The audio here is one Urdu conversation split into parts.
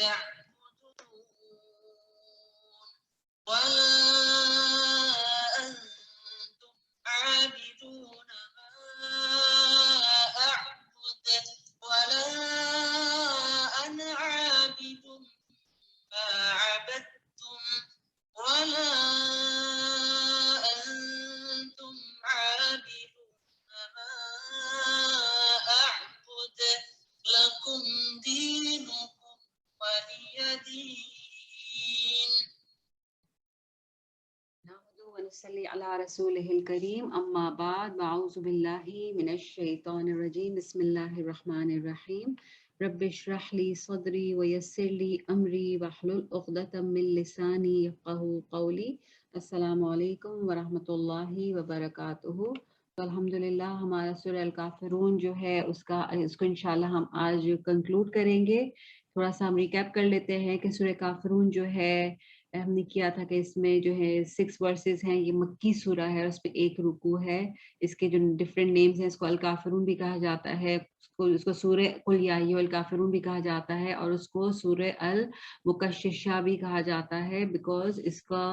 تعبدون ولا أنتم عابدون ما أعبد ولا أنا عابد ما عبدتم ولا أنتم عابدون ما أعبد لكم دينكم ولي دين. نحمده ونصلي على رسوله الكريم أما بعد أعوذ بالله من الشيطان الرجيم بسم الله الرحمن الرحيم رب اشرح لي صدري ويسر لي أمري واحلل عقدة من لساني يفقهوا قولي. السلام علیکم ورحمۃ اللہ وبرکاتہ. تو الحمدللہ ہمارا سورہ الکافرون جو ہے اس کو انشاءاللہ ہم آج کنکلوڈ کریں گے. تھوڑا سا ہم ریکیپ کر لیتے ہیں کہ سورہ کافرون جو ہے ہم نے کیا تھا کہ اس میں جو ہے 6 ورسز ہیں. یہ مکی سورہ ہے، اس پہ 1 رکوع ہے. اس کے جو ڈفرینٹ نیمز ہیں، اس کو الکافرون بھی کہا جاتا ہے، اس کو سورہ قل یا ایھا الکافرون بھی کہا جاتا ہے، اور اس کو سورہ المکششہ بھی کہا جاتا ہے، بیکاز اس کا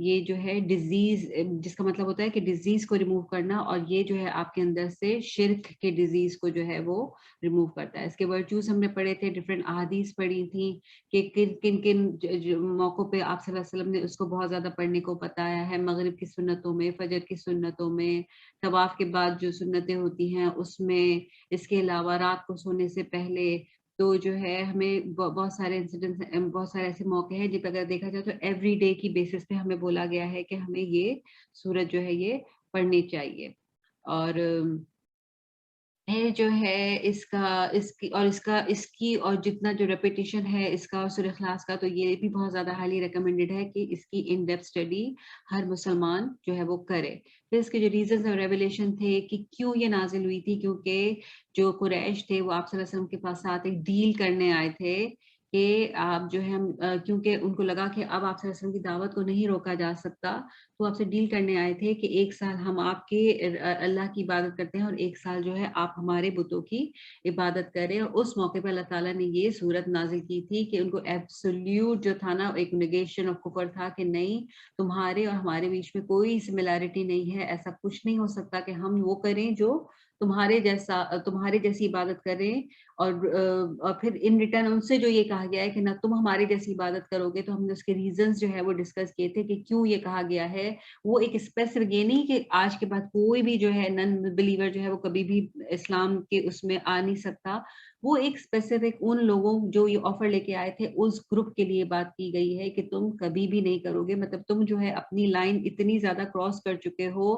یہ جو ہے ڈیزیز، جس کا مطلب ہوتا ہے کہ ڈیزیز کو ریموو کرنا، اور یہ جو ہے آپ کے اندر سے شرک کے ڈیزیز کو جو ہے وہ ریموو کرتا ہے. اس کے ورچوز ہم نے پڑھے تھے، ڈفرینٹ احادیث پڑھی تھیں کہ کن کن موقعوں پہ آپ صلی اللہ علیہ وسلم نے اس کو بہت زیادہ پڑھنے کو بتایا ہے. مغرب کی سنتوں میں، فجر کی سنتوں میں، طواف کے بعد جو سنتیں ہوتی ہیں اس میں، اس کے علاوہ رات کو سونے سے پہلے. تو جو ہے ہمیں بہت سارے انسیڈنٹس، بہت سارے ایسے موقع ہیں جن پہ اگر دیکھا جائے تو ایوری ڈے کی بیسس پہ ہمیں بولا گیا ہے کہ ہمیں یہ سورت جو ہے یہ پڑھنی چاہیے. اور جو ہے اس کی اور جتنا جو ریپیٹیشن ہے اس کا اور سورہ اخلاص کا، تو یہ بھی بہت زیادہ ہائیلی ریکمینڈیڈ ہے کہ اس کی ان ڈیپتھ اسٹڈی ہر مسلمان جو ہے وہ کرے. پھر اس کے جو ریزنز اور ریولیشن تھے کہ کیوں یہ نازل ہوئی تھی، کیونکہ جو قریش تھے وہ آپ صلی اللہ علیہ وسلم کے پاس ساتھ ایک ڈیل کرنے آئے تھے کہ آپ جو ہے کیونکہ ان کو لگا کہ اب آپ صلی اللہ علیہ وسلم کی دعوت کو نہیں روکا جا سکتا، تو آپ سے ڈیل کرنے آئے تھے کہ 1 سال ہم آپ کے اللہ کی عبادت کرتے ہیں اور 1 سال جو ہے آپ ہمارے بتوں کی عبادت کریں. اور اس موقع پہ اللہ تعالیٰ نے یہ صورت نازل کی تھی کہ ان کو ایبسولیوٹ جو تھا نا، ایک نیگیشن آف کفر تھا کہ نہیں، تمہارے اور ہمارے بیچ میں کوئی سملیرٹی نہیں ہے، ایسا کچھ نہیں ہو سکتا کہ ہم وہ کریں جو تمہارے جیسی عبادت کریں، اور پھر ان ریٹرن ان سے جو یہ کہا گیا ہے کہ نہ تم ہمارے جیسی عبادت کرو گے. تو ہم نے اس کے ریزنز جو ہے وہ ڈسکس کیے تھے کہ کیوں یہ کہا گیا ہے. وہ ایک اسپیسیفک، یہ نہیں کہ آج کے بعد کوئی بھی جو ہے نن بلیور جو ہے وہ کبھی بھی اسلام کے اس میں آ نہیں سکتا. وہ ایک اسپیسیفک ان لوگوں جو یہ آفر لے کے آئے تھے اس گروپ کے لیے بات کی گئی ہے کہ تم کبھی بھی نہیں کرو گے. مطلب تم جو ہے اپنی لائن اتنی زیادہ کراس کر چکے ہو،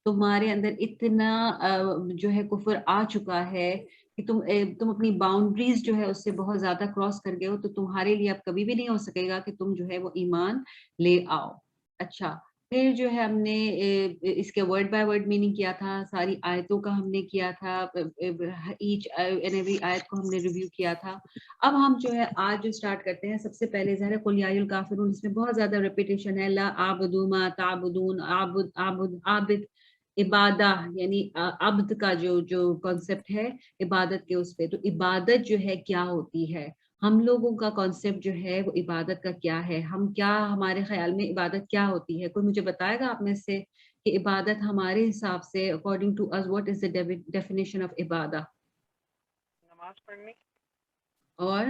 تمہارے اندر اتنا جو ہے کفر آ چکا ہے کہ تم اپنی باؤنڈریز جو ہے اس سے بہت زیادہ کراس کر گئے ہو. تو تمہارے لیے اب کبھی بھی نہیں ہو سکے گا کہ تم جو ہے وہ ایمان لے آؤ. اچھا، پھر جو ہے ہم نے اس کے ورڈ بائی ورڈ میننگ کیا تھا، ساری آیتوں کا ہم نے کیا تھا، ایچ اینڈ ایوری آیت کو ہم نے ریویو کیا تھا. اب ہم جو ہے آج جو سٹارٹ کرتے ہیں، سب سے پہلے ظاہر ہے قل یا ایھا الکافرون، اس میں بہت زیادہ ریپیٹیشن ہے. لا اعبد ما تعبدون، عابد عبادہ یعنی عبد کا جو کانسیپٹ ہے عبادت کے اس پہ. تو عبادت جو ہے کیا ہوتی ہے، ہم لوگوں کا کانسیپٹ جو ہے وہ عبادت کا کیا ہے، ہمارے خیال میں عبادت کیا ہوتی ہے. کوئی مجھے بتائے گا آپ میں سے کہ عبادت ہمارے حساب سے according to us what is the definition of عبادہ؟ نماز پڑھنی. اور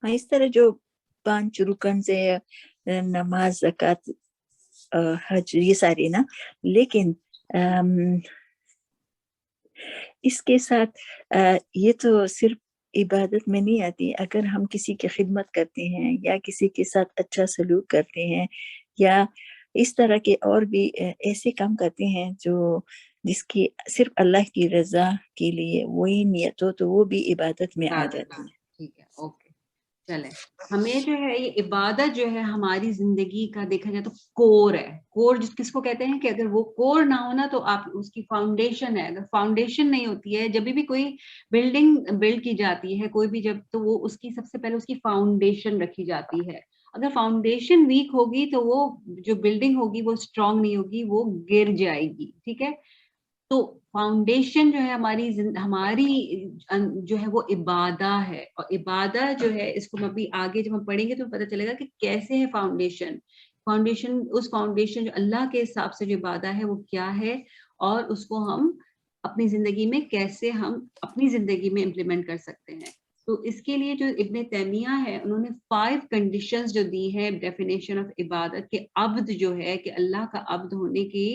اس طرح جو 5 رکن سے نماز، زکوٰۃ، حج، یہ ساری نا. لیکن اس کے ساتھ یہ تو صرف عبادت میں نہیں آتی. اگر ہم کسی کی خدمت کرتے ہیں یا کسی کے ساتھ اچھا سلوک کرتے ہیں یا اس طرح کے اور بھی ایسے کام کرتے ہیں جو جس کی صرف اللہ کی رضا کے لیے وہی نیت ہو، تو وہ بھی عبادت میں آ جاتی ہے. ٹھیک ہے، اوکے. چلے، ہمیں جو ہے یہ عبادت جو ہے ہماری زندگی کا دیکھا جائے تو کور ہے. کور کس کو کہتے ہیں کہ اگر وہ کور نہ ہونا تو آپ اس کی فاؤنڈیشن ہے. اگر فاؤنڈیشن نہیں ہوتی ہے، جب بھی کوئی بلڈنگ بلڈ کی جاتی ہے کوئی بھی، جب تو وہ اس کی سب سے پہلے اس کی فاؤنڈیشن رکھی جاتی ہے. اگر فاؤنڈیشن ویک ہوگی تو وہ جو بلڈنگ ہوگی وہ اسٹرانگ نہیں ہوگی، وہ گر جائے گی. ٹھیک ہے. تو فاؤنڈیشن جو ہے ہماری جو ہے وہ عبادہ ہے، اور عبادہ جو ہے اس کو ابھی آگے جب ہم پڑھیں گے تو پتہ چلے گا کہ کیسے ہے فاؤنڈیشن اس فاؤنڈیشن جو اللہ کے حساب سے جو عبادہ ہے وہ کیا ہے، اور اس کو ہم اپنی زندگی میں کیسے ہم اپنی زندگی میں امپلیمنٹ کر سکتے ہیں۔ تو اس کے لیے جو ابن تیمیہ ہے انہوں نے 5 کنڈیشنز جو دی ہیں ڈیفینیشن آف عبادت کے، عبد جو ہے کہ اللہ کا عبد ہونے کی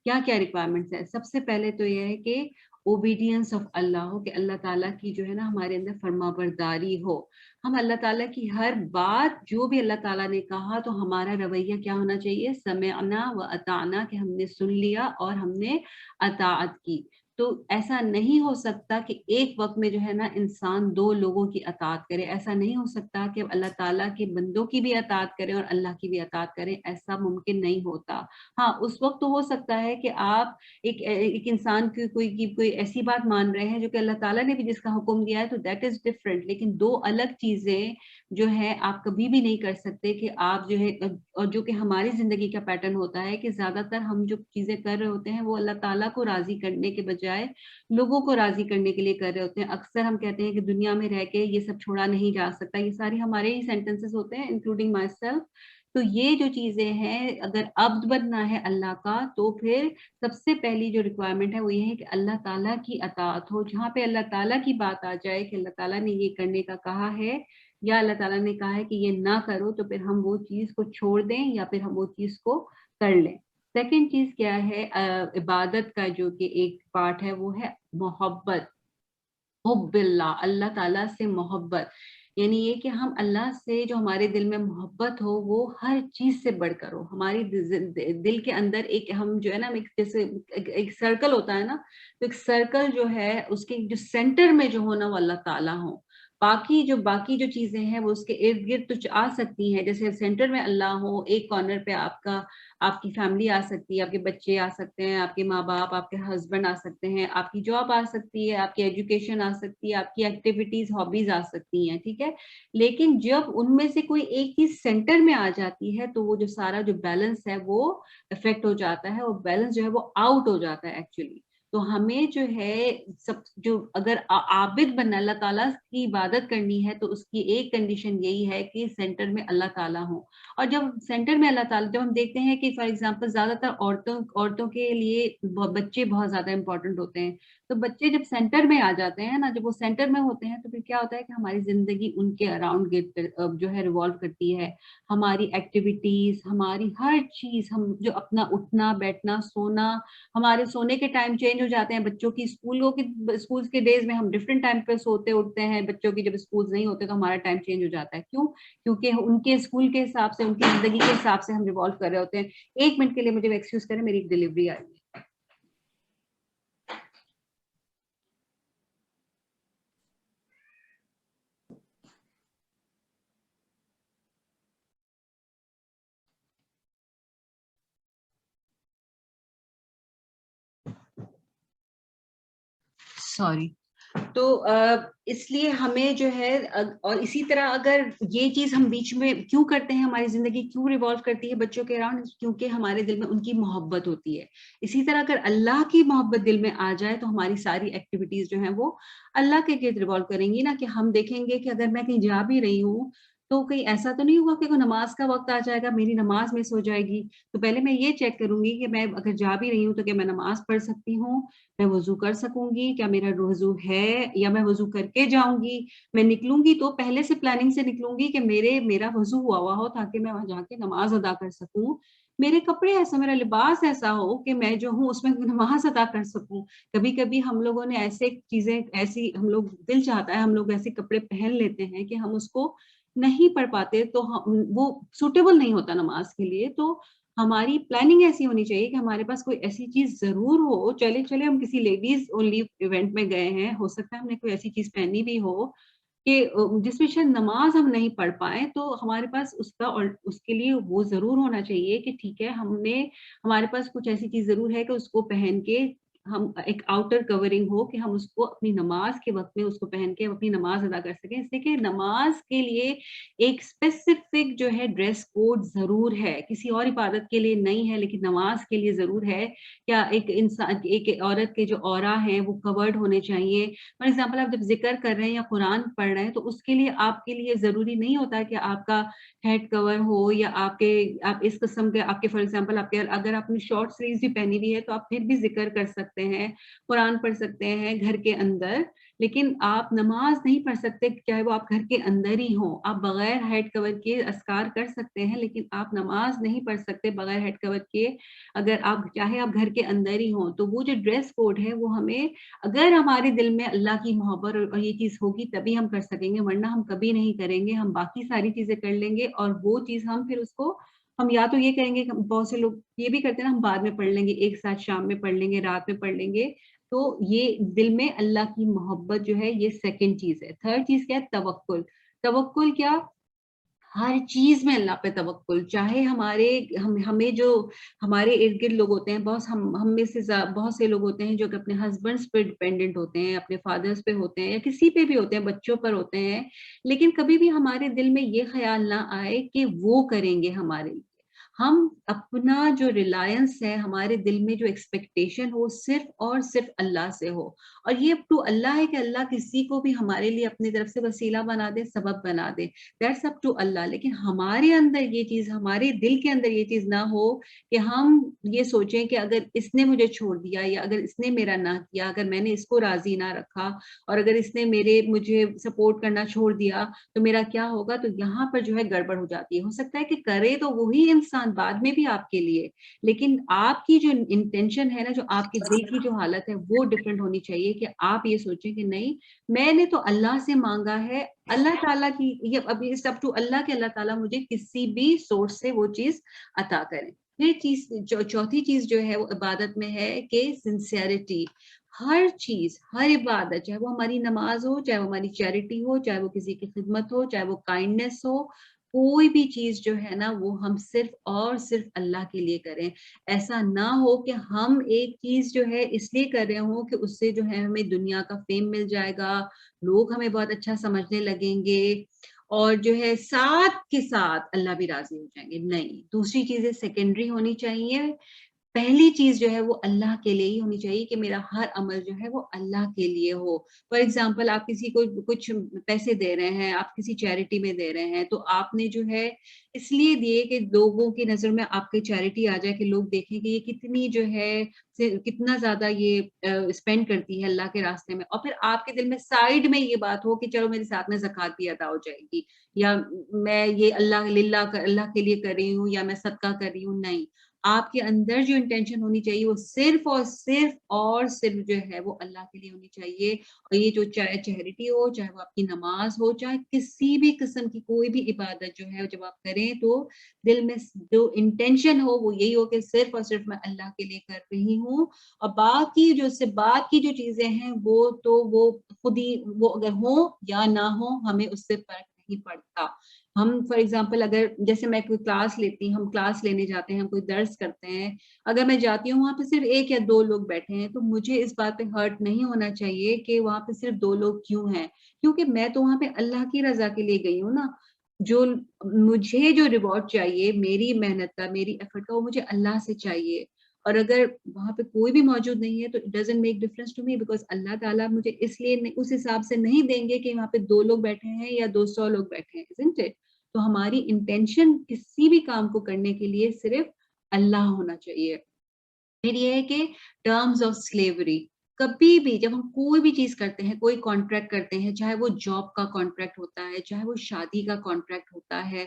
کیا کیا ریکوائرمنٹس ہیں۔ سب سے پہلے تو یہ ہے کہ اوبیڈینس آف اللہ ہو، کہ اللہ تعالیٰ کی جو ہے نا ہمارے اندر فرما برداری ہو، ہم اللہ تعالیٰ کی ہر بات جو بھی اللہ تعالیٰ نے کہا تو ہمارا رویہ کیا ہونا چاہیے، سمعنا و اطعنا، کہ ہم نے سن لیا اور ہم نے اطاعت کی۔ تو ایسا نہیں ہو سکتا کہ ایک وقت میں جو ہے نا انسان 2 لوگوں کی اطاعت کرے، ایسا نہیں ہو سکتا کہ اللہ تعالیٰ کے بندوں کی بھی اطاعت کریں اور اللہ کی بھی اطاعت کریں، ایسا ممکن نہیں ہوتا۔ ہاں اس وقت تو ہو سکتا ہے کہ آپ ایک انسان کی کوئی ایسی بات مان رہے ہیں جو کہ اللہ تعالیٰ نے بھی جس کا حکم دیا ہے، تو دیٹ از ڈفرینٹ، لیکن 2 الگ چیزیں جو ہے آپ کبھی بھی نہیں کر سکتے کہ آپ جو ہے، اور جو کہ ہماری زندگی کا پیٹرن ہوتا ہے کہ زیادہ تر ہم جو چیزیں کر رہے ہوتے ہیں وہ اللہ تعالیٰ کو راضی کرنے کے بجائے لوگوں کو راضی کرنے کے لیے کر رہے ہوتے ہیں۔ اکثر ہم کہتے ہیں کہ دنیا میں رہ کے یہ سب چھوڑا نہیں جا سکتا، یہ ساری ہمارے ہی سینٹنسز ہوتے ہیں انکلوڈنگ مائی سیلف۔ تو یہ جو چیزیں ہیں، اگر عبد بننا ہے اللہ کا تو پھر سب سے پہلی جو ریکوائرمنٹ ہے وہ یہ ہے کہ اللہ تعالیٰ کی اطاعت ہو۔ جہاں پہ اللہ تعالیٰ کی بات آ جائے کہ اللہ تعالیٰ نے یہ کرنے کا کہا ہے یا اللہ تعالیٰ نے کہا ہے کہ یہ نہ کرو، تو پھر ہم وہ چیز کو چھوڑ دیں یا پھر ہم وہ چیز کو کر لیں۔ سیکنڈ چیز کیا ہے عبادت کا جو کہ ایک پارٹ ہے وہ ہے محبت، حب اللہ، اللہ تعالیٰ سے محبت، یعنی یہ کہ ہم اللہ سے جو ہمارے دل میں محبت ہو وہ ہر چیز سے بڑھ کر ہو۔ ہماری دل کے اندر ایک ہم جو ہے نا جیسے ایک سرکل ہوتا ہے نا، تو ایک سرکل جو ہے اس کے جو سینٹر میں جو ہونا وہ اللہ تعالیٰ ہو، باقی جو چیزیں ہیں وہ اس کے ارد گرد تو آ سکتی ہیں، جیسے سینٹر میں اللہ ہو، ایک کارنر پہ آپ کی فیملی آ سکتی ہے، آپ کے بچے آ سکتے ہیں، آپ کے ماں باپ، آپ کے ہسبینڈ آ سکتے ہیں، آپ کی جاب آ سکتی ہے، آپ کی ایجوکیشن آ سکتی ہے، آپ کی ایکٹیویٹیز ہابیز آ سکتی ہیں، ٹھیک ہے۔ لیکن جب ان میں سے کوئی ایک چیز سینٹر میں آ جاتی ہے تو وہ جو سارا جو بیلنس ہے وہ افیکٹ ہو جاتا ہے، اور بیلنس جو ہے وہ آؤٹ ہو جاتا ہے ایکچولی۔ تو ہمیں جو ہے اگر عابد بننا، اللہ تعالیٰ کی عبادت کرنی ہے تو اس کی ایک کنڈیشن یہی ہے کہ سینٹر میں اللہ تعالیٰ ہوں۔ اور جب سینٹر میں اللہ تعالیٰ، جب ہم دیکھتے ہیں کہ فار ایگزامپل زیادہ تر عورتوں کے لیے بچے بہت زیادہ امپورٹنٹ ہوتے ہیں، تو بچے جب سینٹر میں آ جاتے ہیں نا، جب وہ سینٹر میں ہوتے ہیں تو پھر کیا ہوتا ہے کہ ہماری زندگی ان کے اراؤنڈ جو ہے ریوالو کرتی ہے، ہماری ایکٹیویٹیز، ہماری ہر چیز، ہم جو اپنا اٹھنا بیٹھنا سونا، ہمارے سونے کے ٹائم چینج ہو جاتے ہیں، بچوں کی اسکولز کے ڈیز میں ہم ڈفرینٹ ٹائم پہ سوتے اٹھتے ہیں، بچوں کی جب اسکولز نہیں ہوتے تو ہمارا ٹائم چینج ہو جاتا ہے۔ کیوں؟ کیونکہ ان کے اسکول کے حساب سے، ان کی زندگی کے حساب سے ہم ریوالو کر رہے ہوتے ہیں۔ 1 منٹ کے لیے مجھے ایکسکیوز کریں، میری ایک ڈلیوری آئی ہے۔ سوری۔ تو اس لیے ہمیں جو ہے، اور اسی طرح اگر یہ چیز ہم بیچ میں کیوں کرتے ہیں، ہماری زندگی کیوں ریوالو کرتی ہے بچوں کے اراؤنڈ، کیونکہ ہمارے دل میں ان کی محبت ہوتی ہے۔ اسی طرح اگر اللہ کی محبت دل میں آ جائے تو ہماری ساری ایکٹیویٹیز جو ہیں وہ اللہ کے گرد ریوالو کریں گی نا، کہ ہم دیکھیں گے کہ اگر میں کہیں جا بھی رہی ہوں تو کہیں ایسا تو نہیں ہوگا کہ نماز کا وقت آ جائے گا میری نماز مس ہو جائے گی، تو پہلے میں یہ چیک کروں گی کہ میں اگر جا بھی رہی ہوں تو کیا میں نماز پڑھ سکتی ہوں، میں وضو کر سکوں گی، کیا میرا وضو ہے، یا میں وضو کر کے جاؤں گی، میں نکلوں گی تو پہلے سے پلاننگ سے نکلوں گی کہ میرا وضو ہوا ہو تاکہ میں وہاں جا کے نماز ادا کر سکوں، میرے کپڑے ایسا، میرا لباس ایسا ہو کہ میں جو ہوں اس میں نماز ادا کر سکوں۔ کبھی کبھی ہم لوگوں نے ایسے چیزیں، ایسی ہم لوگ دل چاہتا ہے ہم لوگ ایسے کپڑے پہن لیتے ہیں کہ ہم اس کو نہیں پڑھ پاتے، تو وہ سوٹیبل نہیں ہوتا نماز کے لیے۔ تو ہماری پلاننگ ایسی ہونی چاہیے کہ ہمارے پاس کوئی ایسی چیز ضرور ہو، چلے ہم کسی لیڈیز اونلی ایونٹ میں گئے ہیں، ہو سکتا ہے ہم نے کوئی ایسی چیز پہنی بھی ہو کہ جس میں شاید نماز ہم نہیں پڑھ پائیں، تو ہمارے پاس اس کا، اور اس کے لیے وہ ضرور ہونا چاہیے کہ ٹھیک ہے ہمارے پاس کچھ ایسی چیز ضرور ہے کہ اس کو پہن کے ہم ایک آؤٹر کورنگ ہو کہ ہم اس کو اپنی نماز کے وقت میں اس کو پہن کے اپنی نماز ادا کر سکیں. اس لیے کہ نماز کے لیے ایک اسپیسیفک جو ہے ڈریس کوڈ ضرور ہے, کسی اور عبادت کے لیے نہیں ہے لیکن نماز کے لیے ضرور ہے. کیا ایک انسان, ایک عورت کے جو اورا ہیں وہ کورڈ ہونے چاہیے. فار ایگزامپل آپ جب ذکر کر رہے ہیں یا قرآن پڑھ رہے ہیں تو اس کے لیے آپ کے لیے ضروری نہیں ہوتا کہ آپ کا ہیڈ کور ہو یا آپ اس قسم کے آپ کے, فار ایگزامپل آپ کے اگر آپ نے شارٹ سلیوز بھی پہنی ہوئی ہے تو آپ پھر بھی ذکر کر سکتے ہیں, قرآن پڑھ سکتے ہیں گھر کے اندر, لیکن آپ نماز نہیں پڑھ سکتے چاہے وہ آپ گھر کے اندر ہی ہوں. آپ بغیر ہیڈ کور کے اذکار کر سکتے ہیں لیکن آپ نماز نہیں پڑھ سکتے بغیر ہیڈ کور کے, اگر آپ چاہے آپ گھر کے اندر ہی ہوں. تو وہ جو ڈریس کوڈ ہے وہ ہمیں, اگر ہمارے دل میں اللہ کی محبت اور یہ چیز ہوگی تبھی ہم کر سکیں گے, ورنہ ہم کبھی نہیں کریں گے. ہم باقی ساری چیزیں کر لیں گے اور وہ چیز ہم پھر اس کو ہم یا تو یہ کہیں گے, بہت سے لوگ یہ بھی کرتے ہیں نا, ہم بعد میں پڑھ لیں گے, ایک ساتھ شام میں پڑھ لیں گے, رات میں پڑھ لیں گے. تو یہ دل میں اللہ کی محبت جو ہے یہ سیکنڈ چیز ہے. تھرڈ چیز کیا ہے؟ توکل. توکل کیا؟ ہر چیز میں اللہ پہ توکل. چاہے ہمیں جو ہمارے ارد گرد لوگ ہوتے ہیں, ہم میں سے بہت سے لوگ ہوتے ہیں جو کہ اپنے ہسبینڈس پہ ڈپینڈنٹ ہوتے ہیں, اپنے فادرس پہ ہوتے ہیں یا کسی پہ بھی ہوتے ہیں, بچوں پر ہوتے ہیں, لیکن کبھی بھی ہمارے دل میں یہ خیال نہ آئے کہ وہ کریں گے ہمارے لیے. ہم اپنا جو ریلائنس ہے, ہمارے دل میں جو ایکسپیکٹیشن ہو صرف اور صرف اللہ سے ہو. اور یہ اپ ٹو اللہ ہے کہ اللہ کسی کو بھی ہمارے لیے اپنی طرف سے وسیلہ بنا دے, سبب بنا دے, دیٹس اپ ٹو اللہ. لیکن ہمارے اندر یہ چیز, ہمارے دل کے اندر یہ چیز نہ ہو کہ ہم یہ سوچیں کہ اگر اس نے مجھے چھوڑ دیا یا اگر اس نے میرا نہ کیا, اگر میں نے اس کو راضی نہ رکھا اور اگر اس نے مجھے سپورٹ کرنا چھوڑ دیا تو میرا کیا ہوگا. تو یہاں پر جو ہے گڑبڑ ہو جاتی ہے. ہو سکتا ہے کہ کرے تو وہی انسان بعد میں بھی آپ کے لیے, لیکن آپ کی جو انٹینشن ہے نا, جو آپ کے دل کی جو حالت ہے وہ ڈفرینٹ ہونی چاہیے. کہ آپ یہ سوچیں کہ نہیں, میں نے تو اللہ سے مانگا ہے, اللہ تعالیٰ کی یہ ابھی سب ٹو اللہ کے اللہ تعالیٰ مجھے کسی بھی سورس سے وہ چیز عطا کریں. یہ چیز چوتھی چیز جو ہے وہ عبادت میں ہے کہ سنسیئرٹی. ہر چیز, ہر عبادت, چاہے وہ ہماری نماز ہو, چاہے وہ ہماری چیریٹی ہو, چاہے وہ کسی کی خدمت ہو, چاہے وہ کائنڈنیس ہو, کوئی بھی چیز جو ہے نا وہ ہم صرف اور صرف اللہ کے لیے کریں. ایسا نہ ہو کہ ہم ایک چیز جو ہے اس لیے کر رہے ہوں کہ اس سے جو ہے ہمیں دنیا کا فیم مل جائے گا, لوگ ہمیں بہت اچھا سمجھنے لگیں گے اور جو ہے ساتھ کے ساتھ اللہ بھی راضی ہو جائیں گے. نہیں, دوسری چیزیں سیکنڈری ہونی چاہیے. پہلی چیز جو ہے وہ اللہ کے لیے ہی ہونی چاہیے کہ میرا ہر عمل جو ہے وہ اللہ کے لیے ہو. فار ایگزامپل آپ کسی کو کچھ پیسے دے رہے ہیں, آپ کسی چیریٹی میں دے رہے ہیں, تو آپ نے جو ہے اس لیے دیے کہ لوگوں کی نظر میں آپ کی چیریٹی آ جائے, کہ لوگ دیکھیں کہ یہ کتنی جو ہے کتنا زیادہ یہ اسپینڈ کرتی ہے اللہ کے راستے میں, اور پھر آپ کے دل میں سائیڈ میں یہ بات ہو کہ چلو میرے ساتھ میں زکوٰۃ بھی ادا ہو جائے گی, یا میں یہ اللہ کے لیے کر رہی ہوں, یا میں صدقہ کر رہی ہوں. نہیں, آپ کے اندر جو انٹینشن ہونی چاہیے وہ صرف اور صرف جو ہے وہ اللہ کے لیے ہونی چاہیے. اور یہ جو چاہے چیریٹی ہو, چاہے وہ آپ کی نماز ہو, چاہے کسی بھی قسم کی کوئی بھی عبادت جو ہے جب آپ کریں تو دل میں جو انٹینشن ہو وہ یہی ہو کہ صرف اور صرف میں اللہ کے لیے کر رہی ہوں. اور باقی جو سے بات کی جو چیزیں ہیں وہ تو وہ خود ہی, وہ اگر ہوں یا نہ ہوں ہمیں اس سے فرق نہیں پڑتا. ہم فار ایگزامپل اگر جیسے میں کوئی کلاس لیتی ہوں, ہم کلاس لینے جاتے ہیں, ہم کوئی درس کرتے ہیں, اگر میں جاتی ہوں وہاں پہ صرف 1 یا 2 لوگ بیٹھے ہیں تو مجھے اس بات پہ ہرٹ نہیں ہونا چاہیے کہ وہاں پہ صرف 2 لوگ کیوں ہیں, کیونکہ میں تو وہاں پہ اللہ کی رضا کے لیے گئی ہوں نا. جو مجھے جو ریوارڈ چاہیے میری محنت کا, میری ایفرٹ کا, وہ مجھے اللہ سے چاہیے. اور اگر وہاں پہ کوئی بھی موجود نہیں ہے تو it doesn't make difference to me, because اللہ تعالیٰ مجھے اس لیے اس حساب سے نہیں دیں گے کہ وہاں پہ 2 لوگ بیٹھے ہیں یا 200 لوگ بیٹھے ہیں, isn't it؟ تو ہماری انٹینشن کسی بھی کام کو کرنے کے لیے صرف اللہ ہونا چاہیے. پھر یہ ہے کہ ٹرمز آف سلیوری, کبھی بھی جب ہم کوئی بھی چیز کرتے ہیں, کوئی کانٹریکٹ کرتے ہیں, چاہے وہ جاب کا کانٹریکٹ ہوتا ہے, چاہے وہ شادی کا کانٹریکٹ ہوتا ہے,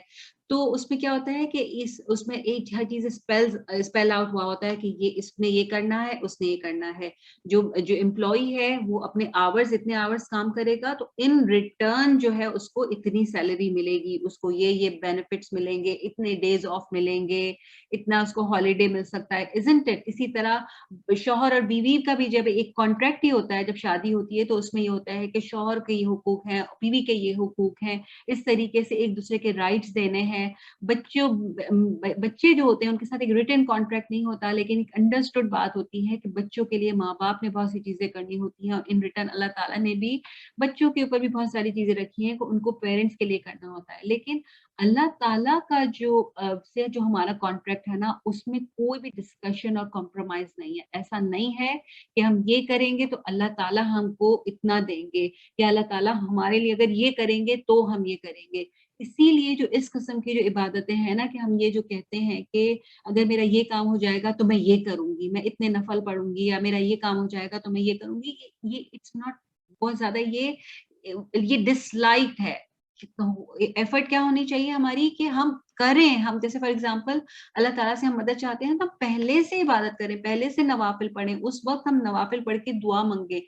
تو اس میں کیا ہوتا ہے کہ اس میں ایک ہر چیز اسپیل آؤٹ ہوا ہوتا ہے کہ یہ اس نے یہ کرنا ہے, اس نے یہ کرنا ہے. جو امپلائی ہے وہ اپنے اتنے آورز کام کرے گا تو ان ریٹرن جو ہے اس کو اتنی سیلری ملے گی, اس کو یہ بینیفٹس ملیں گے, اتنے ڈیز آف ملیں گے, اتنا اس کو ہالیڈے مل سکتا ہے, isn't it؟ اسی طرح شوہر اور بیوی کا بھی جب ایک کانٹریکٹ ہی ہوتا ہے, جب شادی ہوتی ہے تو اس میں یہ ہوتا ہے کہ شوہر کے یہ حقوق ہیں, بیوی کے یہ حقوق ہیں, اس طریقے سے ایک دوسرے کے رائٹس دینے ہیں. بچے جو ہوتے ہیں ان کے ساتھ ایک ریٹن کانٹریکٹ نہیں ہوتا, لیکن ایک انڈرسٹوڈ بات ہوتی ہے کہ بچوں کے لیے ماں باپ نے بہت سی چیزیں کرنی ہوتی ہیں, اور ان ریٹرن اللہ تعالیٰ نے بھی بچوں کے اوپر بھی بہت ساری چیزیں رکھی ہیں کہ ان کو پیرنٹس کے لیے کرنا ہوتا ہے. لیکن اللہ تعالیٰ کا جو ہمارا کانٹریکٹ ہے نا, اس میں کوئی بھی ڈسکشن اور کمپرومائز نہیں ہے. ایسا نہیں ہے کہ ہم یہ کریں گے تو اللہ تعالیٰ ہم کو اتنا دیں گے, یا اللہ تعالیٰ ہمارے لیے اگر یہ کریں گے تو ہم یہ کریں گے. اسی لیے جو اس قسم کی جو عبادتیں ہیں نا, کہ ہم یہ جو کہتے ہیں کہ اگر میرا یہ کام ہو جائے گا تو میں یہ کروں گی, میں اتنے نفل پڑھوں گی, یا میرا یہ کام ہو جائے گا تو میں یہ کروں گی, یہ اٹس ناٹ, بہت زیادہ یہ ڈس لائک ہے. ایفرٹ کیا ہونی چاہیے ہماری کہ ہم کریں. ہم جیسے فار ایگزامپل اللہ تعالیٰ سے ہم مدد چاہتے ہیں تو ہم پہلے سے عبادت کریں, پہلے سے نوافل پڑھیں, اس وقت ہم نوافل پڑھ کے دعا مانگے.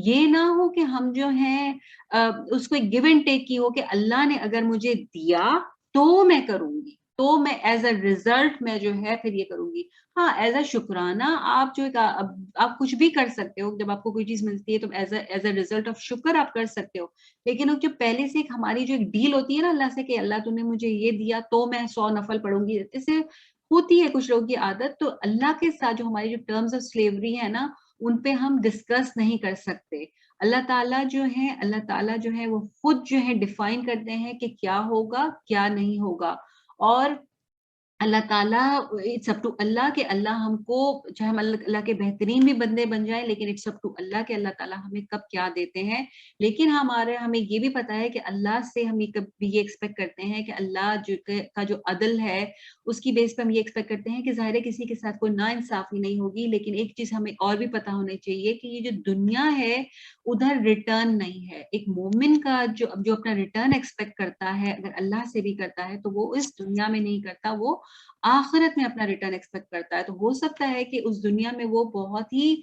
یہ نہ ہو کہ ہم جو ہیں اس کو ایک گیو اینڈ ٹیک کی ہو کہ اللہ نے اگر مجھے دیا تو میں کروں گی, تو میں ایز اے ریزلٹ میں جو ہے پھر یہ کروں گی. ہاں, ایز اے شکرانہ آپ آپ کچھ بھی کر سکتے ہو, جب آپ کو کوئی چیز ملتی ہے تو ایز اے ریزلٹ آف شکر آپ کر سکتے ہو. لیکن جو پہلے سے ہماری جو ایک ڈیل ہوتی ہے نا اللہ سے کہ اللہ تو نے مجھے یہ دیا تو میں 100 نفل پڑھوں گی, جیسے ہوتی ہے کچھ لوگوں کی عادت, تو اللہ کے ساتھ جو ہماری جو ٹرمز آف سلیوری ہے نا, ان پہ ہم ڈسکس نہیں کر سکتے. اللہ تعالیٰ جو ہے وہ خود جو ہے ڈیفائن کرتے ہیں کہ کیا ہوگا کیا نہیں ہوگا. اور اللہ تعالیٰ, اٹس اپ ٹو اللہ کہ اللہ ہم کو, چاہے ہم اللہ کے بہترین بھی بندے بن جائیں, لیکن اٹس اپ ٹو اللہ کہ اللہ تعالیٰ ہمیں کب کیا دیتے ہیں. لیکن ہمیں یہ بھی پتا ہے کہ اللہ سے ہم کبھی یہ ایکسپیکٹ کرتے ہیں کہ اللہ کا جو عدل ہے اس کی بیس پہ ہم یہ ایکسپیکٹ کرتے ہیں کہ ظاہر ہے کسی کے ساتھ کوئی نا انصافی نہیں ہوگی. لیکن ایک چیز ہمیں اور بھی پتا ہونی چاہیے کہ یہ جو دنیا ہے ادھر ریٹرن نہیں ہے. ایک مومن کا جو اپنا ریٹرن ایکسپیکٹ کرتا ہے, اگر اللہ سے بھی کرتا ہے, تو وہ اس دنیا میں نہیں کرتا, وہ آخرت میں اپنا ریٹرن ایکسپیکٹ کرتا ہے. تو ہو سکتا ہے کہ اس دنیا میں وہ بہت ہی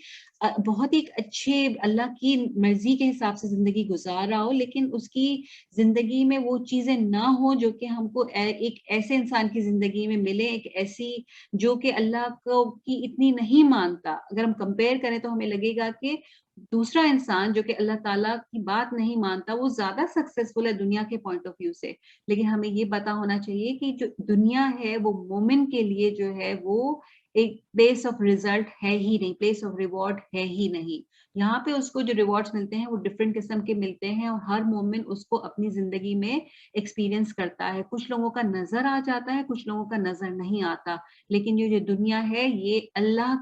اچھے اللہ کی مرضی کے حساب سے زندگی گزار رہا ہو, لیکن اس کی زندگی میں وہ چیزیں نہ ہو جو کہ ہم کو ایک ایسے انسان کی زندگی میں ملے, ایک ایسی جو کہ اللہ کو کی اتنی نہیں مانتا. اگر ہم کمپیئر کریں تو ہمیں لگے گا کہ دوسرا انسان جو کہ اللہ تعالیٰ کی بات نہیں مانتا وہ زیادہ سکسیسفل ہے دنیا کے پوائنٹ آف ویو سے. لیکن ہمیں یہ پتا ہونا چاہیے کہ جو دنیا ہے وہ مومن کے لیے جو ہے وہ ایک پلیس آف ریزلٹ ہے ہی نہیں, پلیس آف ریوارڈ ہے ہی نہیں. یہاں پہ اس کو جو ریوارڈز ملتے ہیں وہ ڈفرینٹ قسم کے ملتے ہیں, اور ہر مومن اس کو اپنی زندگی میں ایکسپیرینس کرتا ہے. کچھ لوگوں کا نظر آ جاتا ہے, کچھ لوگوں کا نظر نہیں آتا. لیکن یہ جو دنیا ہے یہ اللہ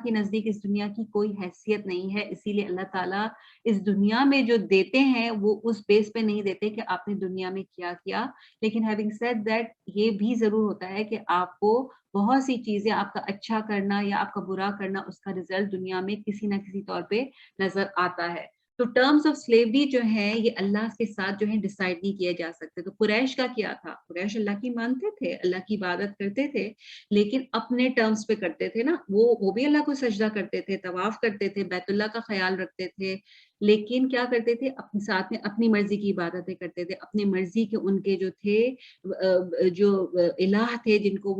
کے نزدیک اس دنیا کی کوئی حیثیت نہیں ہے. اسی لیے اللہ تعالیٰ اس دنیا میں جو دیتے ہیں وہ اس بیس پہ نہیں دیتے کہ آپ نے دنیا میں کیا کیا. لیکن ہیونگ سیڈ دیٹ, یہ بھی ضرور ہوتا ہے کہ آپ کو بہت سی چیزیں, آپ کا اچھا کرنا یا آپ کا برا کرنا, اس کا رزلٹ دنیا میں کسی نہ کسی طور پہ نظر آتا ہے. تو ٹرمز آف سلیوری جو ہے یہ اللہ کے ساتھ جو ہے ڈیسائیڈ نہیں کیے جا سکتے. تو قریش کا کیا تھا, قریش اللہ کی مانتے تھے, اللہ کی عبادت کرتے تھے, لیکن اپنے ٹرمز پہ کرتے تھے نا. وہ بھی اللہ کو سجدہ کرتے تھے, طواف کرتے تھے, بیت اللہ کا خیال رکھتے تھے, لیکن کیا کرتے تھے اپنے ساتھ میں اپنی مرضی کی عبادتیں کرتے تھے. اپنی مرضی کے ان کے جو تھے جو الہ تھے جن کو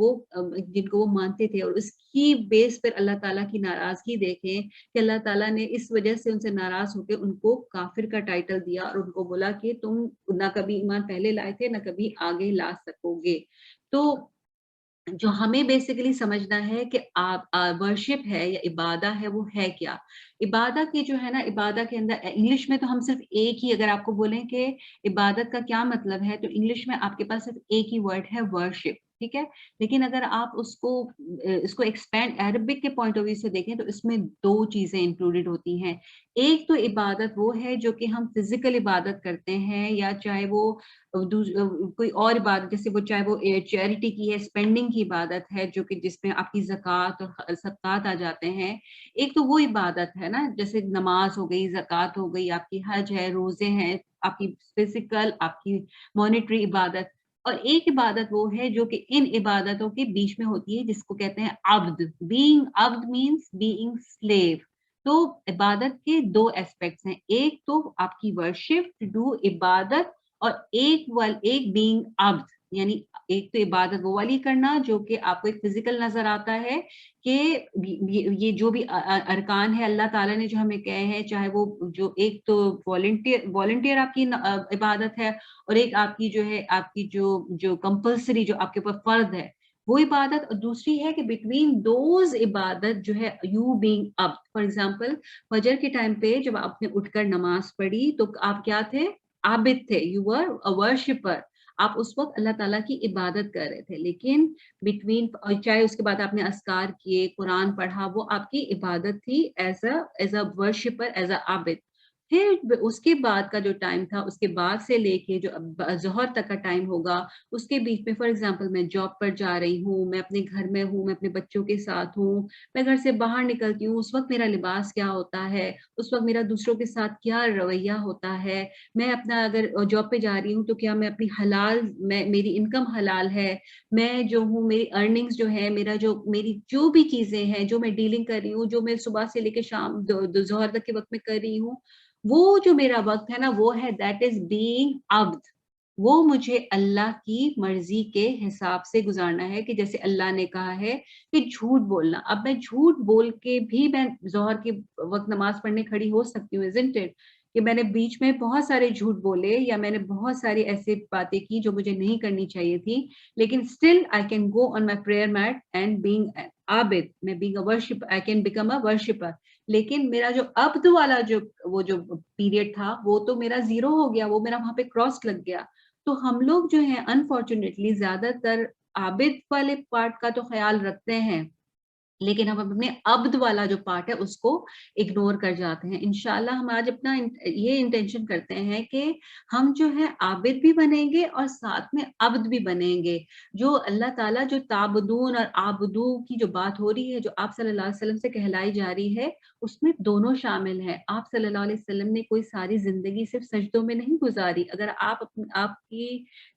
وہ مانتے تھے, اور اس کی بیس پر اللہ تعالیٰ کی ناراضگی دیکھیں کہ اللہ تعالیٰ نے اس وجہ سے ان سے ناراض ہو کے ان کو کافر کا ٹائٹل دیا, اور ان کو بولا کہ تم نہ کبھی ایمان پہلے لائے تھے نہ کبھی آگے لا سکو گے. تو جو ہمیں بیسیکلی سمجھنا ہے کہ ورشپ ہے یا عبادت ہے وہ ہے کیا. عبادت کی جو ہے نا, عبادت کے اندر انگلش میں تو ہم صرف ایک ہی, اگر آپ کو بولیں کہ عبادت کا کیا مطلب ہے تو انگلش میں آپ کے پاس صرف ایک ہی ورڈ ہے, ورشپ, ٹھیک ہے. لیکن اگر آپ اس کو ایکسپینڈ عربک کے پوائنٹ آف ویو سے دیکھیں تو اس میں دو چیزیں انکلوڈیڈ ہوتی ہیں. ایک تو عبادت وہ ہے جو کہ ہم فزیکل عبادت کرتے ہیں, یا چاہے وہ کوئی اور عبادت, جیسے وہ چاہے وہ چیریٹی کی ہے, اسپینڈنگ کی عبادت ہے, جو کہ جس میں آپ کی زکوٰۃ اور صدقات آ جاتے ہیں. ایک تو وہ عبادت ہے نا, جیسے نماز ہو گئی, زکوٰۃ ہو گئی, آپ کی حج ہے, روزے ہیں, آپ کی فزیکل, آپ کی مانیٹری عبادت. اور ایک عبادت وہ ہے جو کہ ان عبادتوں کے بیچ میں ہوتی ہے, جس کو کہتے ہیں عبد. بینگ عبد مینس بینگ سلیو. تو عبادت کے دو ایسپیکٹس ہیں, ایک تو آپ کی ورشپ ٹو ڈو عبادت, اور ایک بینگ عبد, یعنی ایک تو عبادت وہ والی کرنا جو کہ آپ کو ایک فزیکل نظر آتا ہے کہ یہ جو بھی ارکان ہے اللہ تعالیٰ نے جو ہمیں کہے ہیں، چاہے وہ جو ایک تو والنٹیئر آپ کی عبادت ہے، اور ایک آپ کی جو ہے آپ کی جو کمپلسری جو آپ کے اوپر فرض ہے وہ عبادت، اور دوسری ہے کہ بٹوین دوز عبادت جو ہے یو بینگ اب. فار ایگزامپل فجر کے ٹائم پہ جب آپ نے اٹھ کر نماز پڑھی تو آپ کیا تھے؟ عابد تھے. You were a worshipper. آپ اس وقت اللہ تعالیٰ کی عبادت کر رہے تھے. لیکن بٹوین، چاہے اس کے بعد آپ نے اذکار کیے، قرآن پڑھا، وہ آپ کی عبادت تھی as a worshipper, as a عابد. پھر اس کے بعد کا جو ٹائم تھا، اس کے بعد سے لے کے جو ظہر تک کا ٹائم ہوگا، اس کے بیچ میں فار ایگزامپل میں جاب پر جا رہی ہوں، میں اپنے گھر میں ہوں، میں اپنے بچوں کے ساتھ ہوں، میں گھر سے باہر نکلتی ہوں، اس وقت میرا لباس کیا ہوتا ہے، اس وقت میرا دوسروں کے ساتھ کیا رویہ ہوتا ہے. میں اپنا اگر جاب پہ جا رہی ہوں تو کیا میں اپنی حلال، میری انکم حلال ہے، میں جو ہوں میری ارننگز جو ہے، میری جو بھی چیزیں ہیں جو میں ڈیلنگ کر رہی ہوں، جو میں صبح سے لے کے شام ظہر تک کے وقت میں کر رہی ہوں، وہ جو میرا وقت ہے نا وہ ہے دیٹ از بینگ عبد. وہ مجھے اللہ کی مرضی کے حساب سے گزارنا ہے، کہ جیسے اللہ نے کہا ہے کہ جھوٹ بولنا. اب میں جھوٹ بول کے بھی میں ظہر کے وقت نماز پڑھنے کھڑی ہو سکتی ہوں، isn't it؟ کہ میں نے بیچ میں بہت سارے جھوٹ بولے، یا میں نے بہت ساری ایسی باتیں کی جو مجھے نہیں کرنی چاہیے تھی، لیکن still I can go on my prayer mat and being عابد، میں being a worshipper, I can become a worshipper. لیکن میرا جو عبد والا وہ جو پیریڈ تھا وہ تو میرا زیرو ہو گیا، وہ میرا وہاں پہ کراس لگ گیا. تو ہم لوگ جو ہیں انفارچونیٹلی زیادہ تر عابد والے پارٹ کا تو خیال رکھتے ہیں، لیکن ہم اپنے عبد والا جو پارٹ ہے اس کو اگنور کر جاتے ہیں. انشاءاللہ ہم آج اپنا یہ انٹینشن کرتے ہیں کہ ہم جو ہے عابد بھی بنیں گے اور ساتھ میں عبد بھی بنیں گے. جو اللہ تعالیٰ جو تعبدون اور عابدو کی جو بات ہو رہی ہے، جو آپ صلی اللہ علیہ وسلم سے کہلائی جا رہی ہے، اس میں دونوں شامل ہیں. آپ صلی اللہ علیہ وسلم نے کوئی ساری زندگی صرف سجدوں میں نہیں گزاری. اگر آپ کی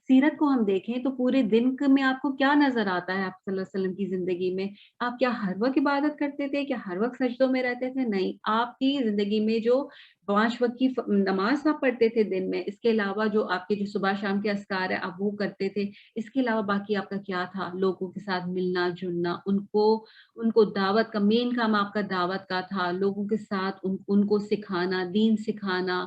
سیرت کو ہم دیکھیں تو پورے دن میں آپ کو کیا نظر آتا ہے آپ صلی اللہ علیہ وسلم کی زندگی میں؟ آپ کیا ہر وقت عبادت کرتے تھے؟ کیا ہر وقت سجدوں میں رہتے تھے؟ نہیں. آپ کی زندگی میں جو 5 وقت کی نماز آپ پڑھتے تھے دن میں، اس کے علاوہ جو آپ کے جو صبح شام کے اذکار ہے آپ وہ کرتے تھے. اس کے علاوہ باقی آپ کا کیا تھا؟ لوگوں کے ساتھ ملنا جلنا، ان کو دعوت کا مین کام آپ کا دعوت کا تھا، لوگوں کے ساتھ ان کو سکھانا، دین سکھانا.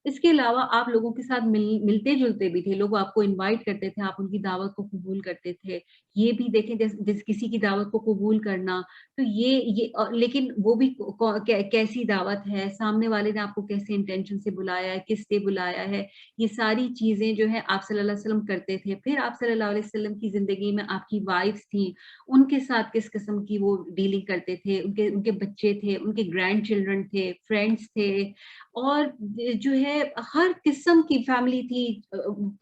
اس کے علاوہ آپ لوگوں کے ساتھ ملتے جلتے بھی تھے، لوگ آپ کو انوائٹ کرتے تھے، آپ ان کی دعوت کو قبول کرتے تھے. یہ بھی دیکھیں جس کسی کی دعوت کو قبول کرنا، تو یہ لیکن وہ بھی کیسی دعوت ہے، سامنے والے نے آپ کو کیسے انٹینشن سے بلایا ہے، کس سے بلایا ہے، یہ ساری چیزیں جو ہے آپ صلی اللہ علیہ وسلم کرتے تھے. پھر آپ صلی اللہ علیہ وسلم کی زندگی میں آپ کی وائفس تھیں، ان کے ساتھ کس قسم کی وہ ڈیلنگ کرتے تھے، ان کے بچے تھے، ان کے گرینڈ چلڈرن تھے، فرینڈس تھے، اور جو ہے ہر قسم کی فیملی تھی.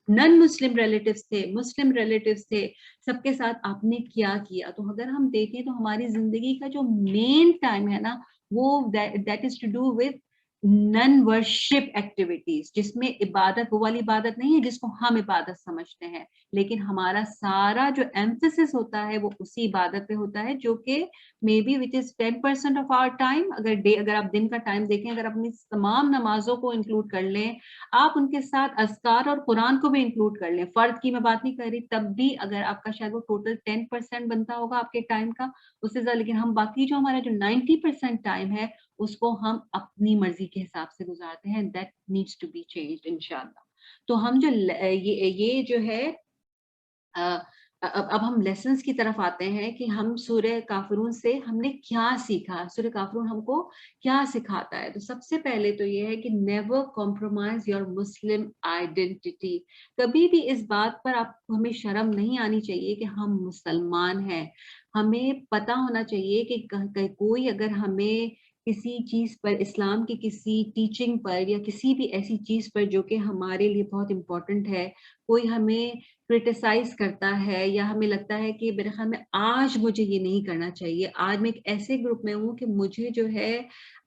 نن مسلم ریلیٹیوز تھے، مسلم ریلیٹیوز تھے، سب کے ساتھ آپ نے کیا کیا. تو اگر ہم دیکھیں تو ہماری زندگی کا جو مین ٹائم ہے نا وہ that is to do with non worship activities, جس میں عبادت وہ والی عبادت نہیں ہے جس کو ہم عبادت سمجھتے ہیں، لیکن ہمارا سارا جو ایمفیسس ہوتا ہے وہ اسی عبادت پہ ہوتا ہے، جو کہ may be which is 10% of our time. اگر آپ دن کا ٹائم دیکھیں، اگر اپنی تمام نمازوں کو انکلوڈ کر لیں، آپ ان کے ساتھ اذکار اور قرآن کو بھی انکلوڈ کر لیں، فرد کی میں بات نہیں کر رہی، تب بھی اگر آپ کا شاید وہ ٹوٹل 10% بنتا ہوگا آپ کے ٹائم کا، اس سے زیادہ. لیکن ہم باقی جو ہمارا جو 90% ٹائم ہے اس کو ہم اپنی مرضی کے حساب سے گزارتے ہیں. That needs to be changed انشاءاللہ. تو ہم جو یہ جو ہے اب ہم لیسنز کی طرف آتے ہیں کہ ہم سورہ کافرون سے ہم نے کیا سیکھا، سورہ کافرون ہم کو کیا سکھاتا ہے. تو سب سے پہلے تو یہ ہے کہ never compromise your Muslim identity. کبھی بھی اس بات پر ہمیں شرم نہیں آنی چاہیے کہ ہم مسلمان ہیں. ہمیں پتہ ہونا چاہیے کہ کوئی اگر ہمیں کسی چیز پر، اسلام کی کسی ٹیچنگ پر یا کسی بھی ایسی چیز پر جو کہ ہمارے لیے بہت امپورٹنٹ ہے، کوئی ہمیں کرٹیسائز کرتا ہے یا ہمیں لگتا ہے کہ میرے خیال میں آج مجھے یہ نہیں کرنا چاہیے، آج میں ایک ایسے گروپ میں ہوں کہ مجھے جو ہے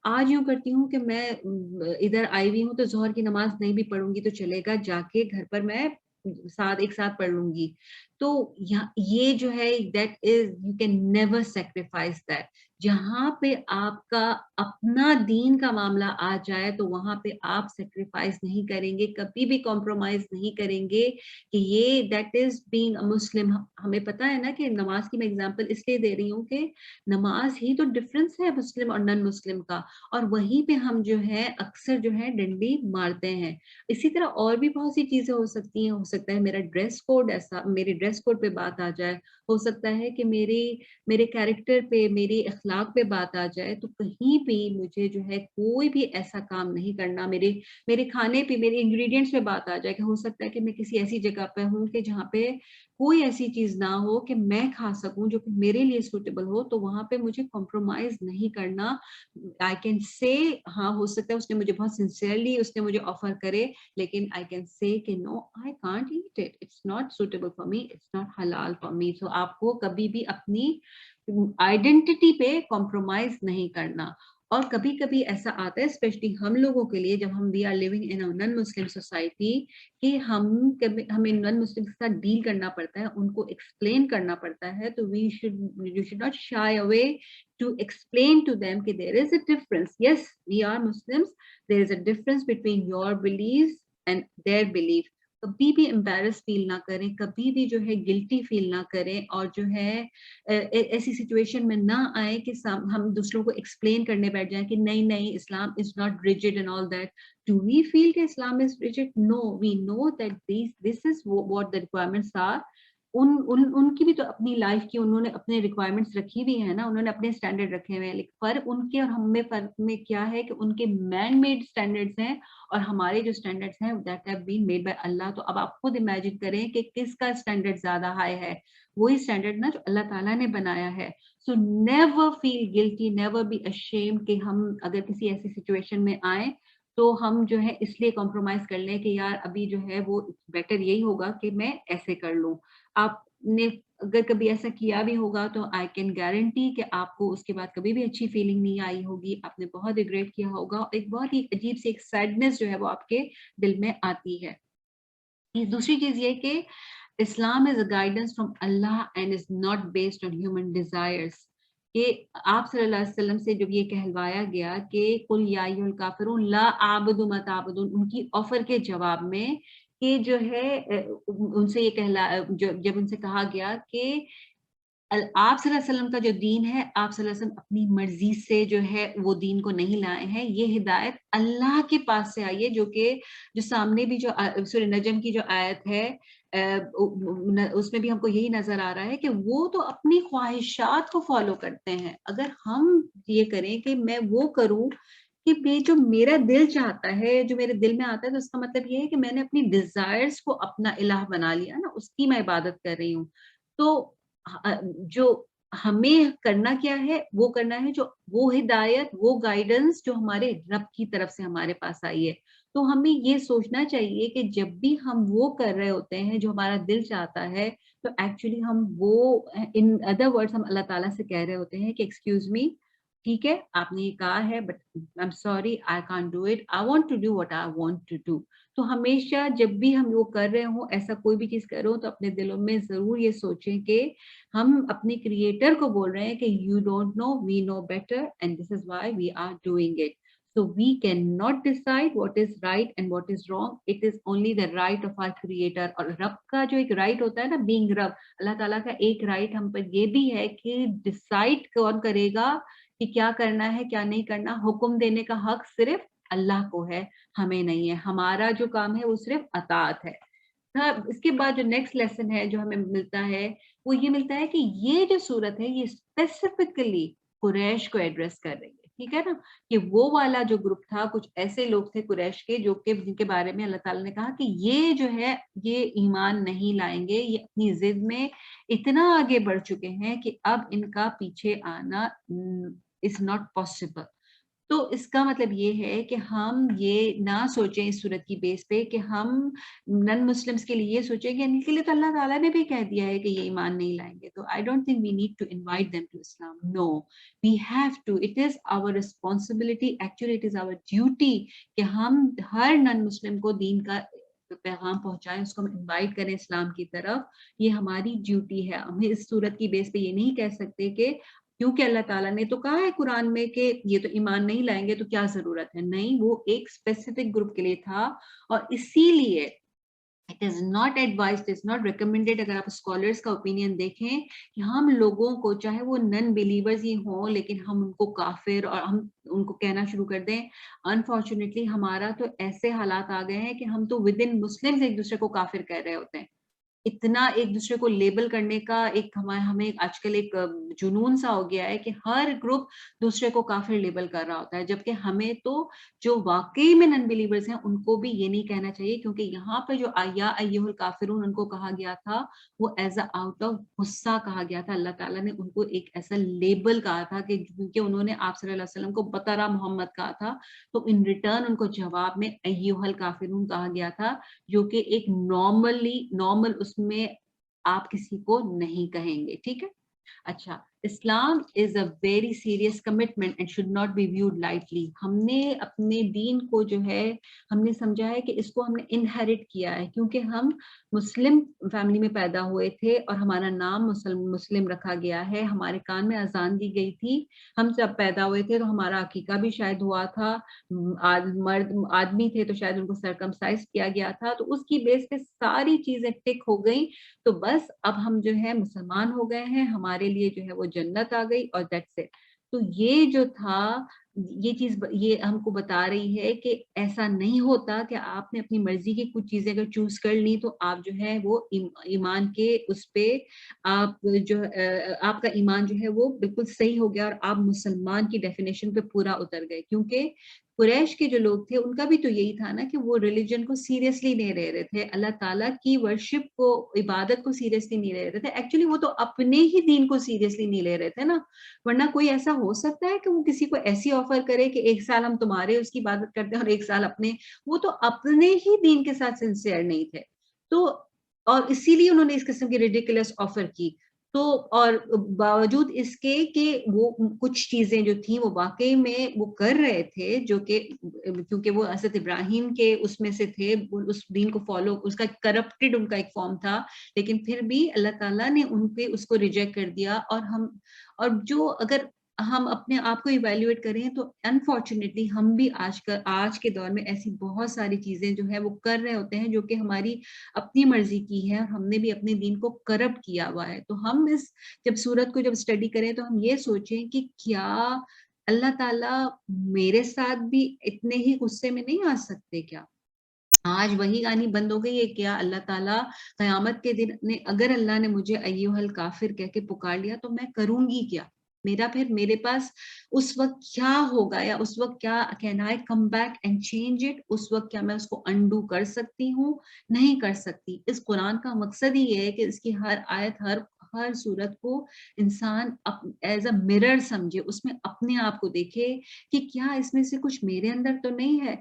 آج یوں کرتی ہوں کہ میں ادھر آئی ہوئی ہوں تو ظہر کی نماز نہیں بھی پڑھوں گی تو چلے گا، جا کے گھر پر میں ایک ساتھ پڑھ لوں گی. تو یہ جو ہے that is you can never sacrifice that. جہاں پہ آپ کا اپنا دین کا معاملہ آ جائے تو وہاں پہ آپ سیکریفائس نہیں کریں گے, کبھی بھی کمپرومائز نہیں کریں گے کہ یہ دیٹ از بینگ اے مسلم. ہمیں پتا ہے نا کہ نماز کی میں اگزامپل اس لیے دے رہی ہوں کہ نماز ہی تو ڈفرنس ہے مسلم اور نان مسلم کا, اور وہیں پہ ہم جو ہے اکثر جو ہے ڈنڈی مارتے ہیں. اسی طرح اور بھی بہت سی چیزیں ہو سکتی ہیں, ہو سکتا ہے میرا ڈریس کوڈ ایسا, میرے ڈریس کوڈ پہ بات آ جائے, ہو سکتا ہے کہ میرے کیریکٹر پہ, میری اخلاق پہ بات آ جائے, تو کہیں بھی مجھے جو ہے کوئی بھی ایسا کام نہیں کرنا. میرے کھانے پہ, میرے انگریڈینٹس پہ بات آ جائے کہ ہو سکتا ہے کہ میں کسی ایسی جگہ پہ ہوں کہ جہاں پہ کوئی ایسی چیز نہ ہو کہ میں کھا سکوں جو کہ میرے لیے سوٹیبل ہو, تو وہاں پہ مجھے کمپرومائز نہیں کرنا. آئی کین سے ہاں ہو سکتا ہے اس نے مجھے بہت سنسیئرلی اس نے مجھے آفر کرے, لیکن آئی کین سے کہ no I can't eat it, it's not suitable for me, it's not حلال فار می. سو آپ کو کبھی بھی اپنی آئیڈینٹی پہ کمپرومائز نہیں کرنا. اور کبھی کبھی ایسا آتا ہے اسپیشلی ہم لوگوں کے لیے جب ہم we are living in non Muslim society کہ ہمیں نان مسلم کے ساتھ ڈیل کرنا پڑتا ہے, ان کو ایکسپلین کرنا پڑتا ہے, تو you should not shy away to explain to them that there is a difference. Yes, we are Muslims. There is a difference between your beliefs and their belief. کبھی بھی امبیرس فیل نہ کریں, کبھی بھی جو ہے گلٹی فیل نہ کریں, اور جو ہے ایسی سچویشن میں نہ آئے کہ ہم دوسروں کو ایکسپلین کرنے بیٹھ جائیں کہ نہیں اسلام is not rigid and all that. Do we feel کہ اسلام is rigid? No, we know that this is what the requirements are. ان کی بھی تو اپنی لائف کی انہوں نے اپنے ریکوائرمنٹس رکھی ہوئی ہیں نا, انہوں نے اپنے اسٹینڈرڈ رکھے ہوئے ہیں. لیکن فرق ان کے اور ہم میں فرق میں کیا ہے کہ ان کے مین میڈ اسٹینڈرڈس ہیں اور ہمارے جو اسٹینڈرڈس ہیں that have been made by اللہ. تو اب آپ خود امیجن کریں کہ کس کا اسٹینڈرڈ زیادہ ہائی ہے, وہی اسٹینڈرڈ نا جو اللہ تعالیٰ نے بنایا ہے. So never feel guilty, never be ashamed کہ ہم اگر کسی ایسی سچویشن میں آئیں تو ہم جو ہے اس لیے کمپرومائز کر لیں کہ یار ابھی جو ہے وہ بیٹر یہی ہوگا کہ میں ایسے کر لوں. آپ نے اگر کبھی ایسا کیا بھی ہوگا تو آئی کین گارنٹی کہ آپ کو اس کے بعد کبھی بھی اچھی فیلنگ نہیں آئی ہوگی, آپ نے بہت ریگریٹ کیا ہوگا, ایک بہت ہی عجیب سی ایک سیڈنس جو ہے وہ آپ کے دل میں آتی ہے. دوسری چیز یہ کہ اسلام از اے گائیڈنس فرام اللہ and is not based on human desires. کہ آپ صلی اللہ علیہ وسلم سے جب یہ کہلوایا گیا کہ قل یا ایھا الکافرون لا اعبد ما تعبدون, ان کی آفر کے جواب میں کہ جو ہے ان سے یہ جب ان سے کہا گیا کہ آپ صلی اللہ علیہ وسلم کا جو دین ہے, آپ صلی اللہ علیہ وسلم اپنی مرضی سے جو ہے وہ دین کو نہیں لائے ہیں, یہ ہدایت اللہ کے پاس سے آئی ہے. جو سامنے بھی جو سورہ نجم کی جو آیت ہے اس میں بھی ہم کو یہی نظر آ رہا ہے کہ وہ تو اپنی خواہشات کو فالو کرتے ہیں. اگر ہم یہ کریں کہ میں وہ کروں کہ جو میرا دل چاہتا ہے, جو میرے دل میں آتا ہے, تو اس کا مطلب یہ ہے کہ میں نے اپنی ڈیزائرز کو اپنا الہ بنا لیا نا, اس کی میں عبادت کر رہی ہوں. تو جو ہمیں کرنا کیا ہے, وہ کرنا ہے جو وہ ہدایت, وہ گائیڈنس جو ہمارے رب کی طرف سے ہمارے پاس آئی ہے. تو ہمیں یہ سوچنا چاہیے کہ جب بھی ہم وہ کر رہے ہوتے ہیں جو ہمارا دل چاہتا ہے, تو ایکچولی ہم وہ ان ادر ورڈز ہم اللہ تعالیٰ سے کہہ رہے ہوتے ہیں کہ ایکسکیوز می, ٹھیک ہے آپ نے یہ کہا ہے but I am sorry, I can't do it, I want to do what I want to do. تو ہمیشہ جب بھی ہم وہ کر رہے ہوں, ایسا کوئی بھی چیز کر رہے ہوں, تو اپنے دلوں میں ضرور یہ سوچیں کہ ہم اپنے کریٹر کو بول رہے ہیں کہ you don't know, we know better, and this is why we are doing it. So we cannot decide what is right and what is wrong. It is only the right of our creator. اور رب کا جو ایک رائٹ ہوتا ہے نا, being رب, اللہ تعالیٰ کا ایک رائٹ ہم پر یہ بھی ہے کہ ڈسائڈ کون کرے گا کہ کیا کرنا ہے کیا نہیں کرنا. حکم دینے کا حق صرف اللہ کو ہے, ہمیں نہیں ہے. ہمارا جو کام ہے وہ صرف اطاعت ہے. اس کے بعد جو نیکسٹ لیسن ہے جو ہمیں ملتا ہے وہ یہ ملتا ہے کہ یہ جو صورت ہے یہ اسپیسیفکلی قریش کو ایڈریس کر رہی ہے. ٹھیک ہے نا, کہ وہ والا جو گروپ تھا, کچھ ایسے لوگ تھے قریش کے جو کہ جن کے بارے میں اللہ تعالیٰ نے کہا کہ یہ جو ہے یہ ایمان نہیں لائیں گے, یہ اپنی ضد میں اتنا آگے بڑھ چکے ہیں کہ اب ان کا پیچھے آنا از ناٹ پاسبل. تو اس کا مطلب یہ ہے کہ ہم یہ نہ سوچیں اس صورت کی بیس پہ کہ ہم نن مسلمس کے لیے یہ سوچیں کہ ان کے لیے تو اللہ تعالیٰ نے بھی کہہ دیا ہے کہ یہ ایمان نہیں لائیں گے, تو I don't think we need to invite them to Islam. No, we have to, it is our responsibility, actually it is our duty کہ ہم ہر نن مسلم کو دین کا پیغام پہنچائیں, اس کو ہم انوائٹ کریں اسلام کی طرف. یہ ہماری ڈیوٹی ہے. ہمیں اس صورت کی بیس پہ یہ نہیں کہہ سکتے کہ کیونکہ اللہ تعالیٰ نے تو کہا ہے قرآن میں کہ یہ تو ایمان نہیں لائیں گے تو کیا ضرورت ہے. نہیں, وہ ایک اسپیسیفک گروپ کے لیے تھا, اور اسی لیے it is not advised, it is not recommended. اگر آپ اسکالرس کا اوپینین دیکھیں کہ ہم لوگوں کو, چاہے وہ نن بلیورز ہی ہوں, لیکن ہم ان کو کافر اور ہم ان کو کہنا شروع کر دیں. انفارچونیٹلی ہمارا تو ایسے حالات آ گئے ہیں کہ ہم تو ود ان مسلمز ایک دوسرے کو کافر کہہ رہے ہوتے ہیں. اتنا ایک دوسرے کو لیبل کرنے کا ایک ہمیں آج کل ایک جنون سا ہو گیا ہے کہ ہر گروپ دوسرے کو کافر لیبل کر رہا ہوتا ہے, جبکہ ہمیں تو جو واقعی میں نن بلیورز ہیں ان کو بھی یہ نہیں کہنا چاہیے, کیونکہ یہاں پہ جو یا ایھا الکافرون ان کو کہا گیا تھا وہ ایز اے آؤٹ آف غصہ کہا گیا تھا. اللہ تعالیٰ نے ان کو ایک ایسا لیبل کہا تھا کہ کیونکہ انہوں نے آپ صلی اللہ علیہ وسلم کو بطرہ محمد کہا تھا, تو ان ریٹرن ان کو جواب میں ایھا الکافرون کہا گیا تھا, جو کہ ایک نارمل اس میں آپ کسی کو نہیں کہیں گے. ٹھیک ہے. اچھا, اسلام is a very serious commitment and should not be viewed lightly. ہم نے اپنے دین کو جو ہے ہم نے سمجھا ہے کہ اس کو ہم نے انہیرٹ کیا ہے, کیونکہ ہم مسلم فیملی میں پیدا ہوئے تھے اور ہمارا نام مسلم رکھا گیا ہے. ہمارے کان میں اذان دی گئی تھی, ہم جب پیدا ہوئے تھے تو ہمارا عقیقہ بھی شاید ہوا تھا, مرد آدمی تھے تو شاید ان کو سرکمسائز کیا گیا تھا, تو اس کی بیس پہ ساری چیزیں ٹک ہو گئی. تو بس اب ہم جو ہے مسلمان ہو گئے ہیں, ہمارے لیے جو ہے وہ جنت آ گئی, اور دیٹس اٹ. تو یہ جو تھا یہ چیز یہ ہم کو بتا رہی ہے کہ ایسا نہیں ہوتا کہ آپ نے اپنی مرضی کی کچھ چیزیں اگر چوز کر لی تو آپ جو ہے وہ ایمان کے اس پہ آپ جو آپ کا ایمان جو ہے وہ بالکل صحیح ہو گیا اور آپ مسلمان کی ڈیفینیشن پہ پورا اتر گئے. کیونکہ قریش کے جو لوگ تھے ان کا بھی تو یہی تھا نا کہ وہ ریلیجن کو سیریسلی نہیں لے رہے تھے, اللہ تعالیٰ کی ورشپ کو, عبادت کو سیریسلی نہیں لے رہے تھے. ایکچولی وہ تو اپنے ہی دین کو سیریسلی نہیں لے رہے تھے نا, ورنہ کوئی ایسا ہو سکتا ہے کہ وہ کسی کو ایسی آفر کرے کہ 1 سال ہم تمہارے اس کی عبادت کرتے ہیں اور 1 سال اپنے. وہ تو اپنے ہی دین کے ساتھ سنسیئر نہیں تھے, تو اور اسی لیے انہوں نے اس قسم کی ریڈیکولس آفر کی. تو اور باوجود اس کے کہ وہ کچھ چیزیں جو تھیں وہ واقعی میں وہ کر رہے تھے, جو کہ کیونکہ وہ حضرت ابراہیم کے اس میں سے تھے, اس دین کو فالو, اس کا کرپٹڈ ان کا ایک فارم تھا, لیکن پھر بھی اللہ تعالیٰ نے ان پہ اس کو ریجیکٹ کر دیا. اور جو اگر ہم اپنے آپ کو ایویلیویٹ کریں تو انفارچونیٹلی ہم بھی آج کے دور میں ایسی بہت ساری چیزیں جو ہے وہ کر رہے ہوتے ہیں جو کہ ہماری اپنی مرضی کی ہے, اور ہم نے بھی اپنے دین کو کرپٹ کیا ہوا ہے. تو ہم اس جب سورت کو جب اسٹڈی کریں تو ہم یہ سوچیں کہ کیا اللہ تعالیٰ میرے ساتھ بھی اتنے ہی غصے میں نہیں آ سکتے کیا؟ آج وہی آنی بند ہو گئی ہے کیا؟ اللہ تعالیٰ قیامت کے دن اگر اللہ نے مجھے ایھا الکافر کہہ کے پکار لیا تو میں کروں گی کیا؟ میرے پاس اس وقت کیا ہوگا, یا اس وقت کیا can I come back and change it? اس وقت کیا میں اس کو انڈو کر سکتی ہوں؟ نہیں کر سکتی. اس قرآن کا مقصد ہی یہ ہے کہ اس کی ہر آیت ہر صورت کو انسان ایز اے مرر سمجھے, اس میں اپنے آپ کو دیکھے کہ کیا اس میں سے کچھ میرے اندر تو نہیں ہے.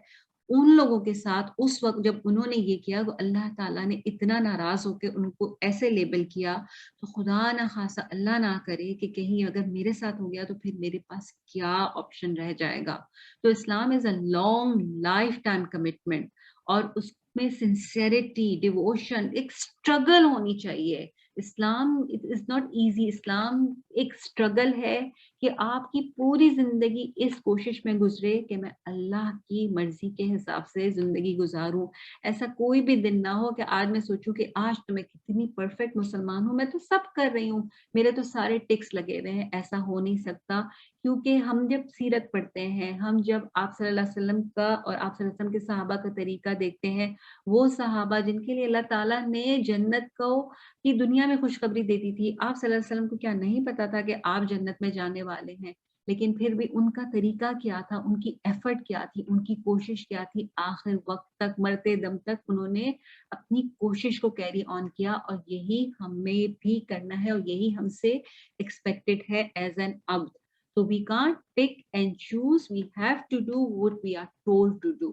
ان لوگوں کے ساتھ اس وقت جب انہوں نے یہ کیا تو اللہ تعالیٰ نے اتنا ناراض ہو کے ان کو ایسے لیبل کیا, تو خدا نہ خاصا اللہ نہ کرے کہ کہیں اگر میرے ساتھ ہو گیا تو پھر میرے پاس کیا آپشن رہ جائے گا. تو اسلام is a long life time commitment, اور اس میں سنسیئرٹی, ڈیووشن, ایک اسٹرگل ہونی چاہیے. اسلام اٹ از ناٹ ایزی, اسلام ایک اسٹرگل ہے کہ آپ کی پوری زندگی اس کوشش میں گزرے کہ میں اللہ کی مرضی کے حساب سے زندگی گزاروں. ایسا کوئی بھی دن نہ ہو کہ آج میں سوچوں کہ آج تو میں کتنی پرفیکٹ مسلمان ہوں, میں تو سب کر رہی ہوں, میرے تو سارے ٹکس لگے ہوئے ہیں. ایسا ہو نہیں سکتا, کیونکہ ہم جب سیرت پڑھتے ہیں, ہم جب آپ صلی اللہ علیہ وسلم کا اور آپ صلی اللہ علیہ وسلم کے صحابہ کا طریقہ دیکھتے ہیں, وہ صحابہ جن کے لیے اللہ تعالیٰ نے جنت کو کی دنیا میں خوشخبری دیتی تھی, آپ صلی اللہ علیہ وسلم کو کیا نہیں پتا تھا کہ آپ جنت میں جانے والے ہیں؟ لیکن پھر بھی ان کا طریقہ کیا تھا, ان کی ایفرٹ کیا تھی, ان کی کوشش کیا تھی, آخر وقت تک, مرتے دم تک انہوں نے اپنی کوشش کو کیری آن کیا. اور یہی ہمیں بھی کرنا ہے, اور یہی ہم سے ایکسپیکٹڈ ہے as an Abdul. So we can't pick and choose, we have to do what we are told to do.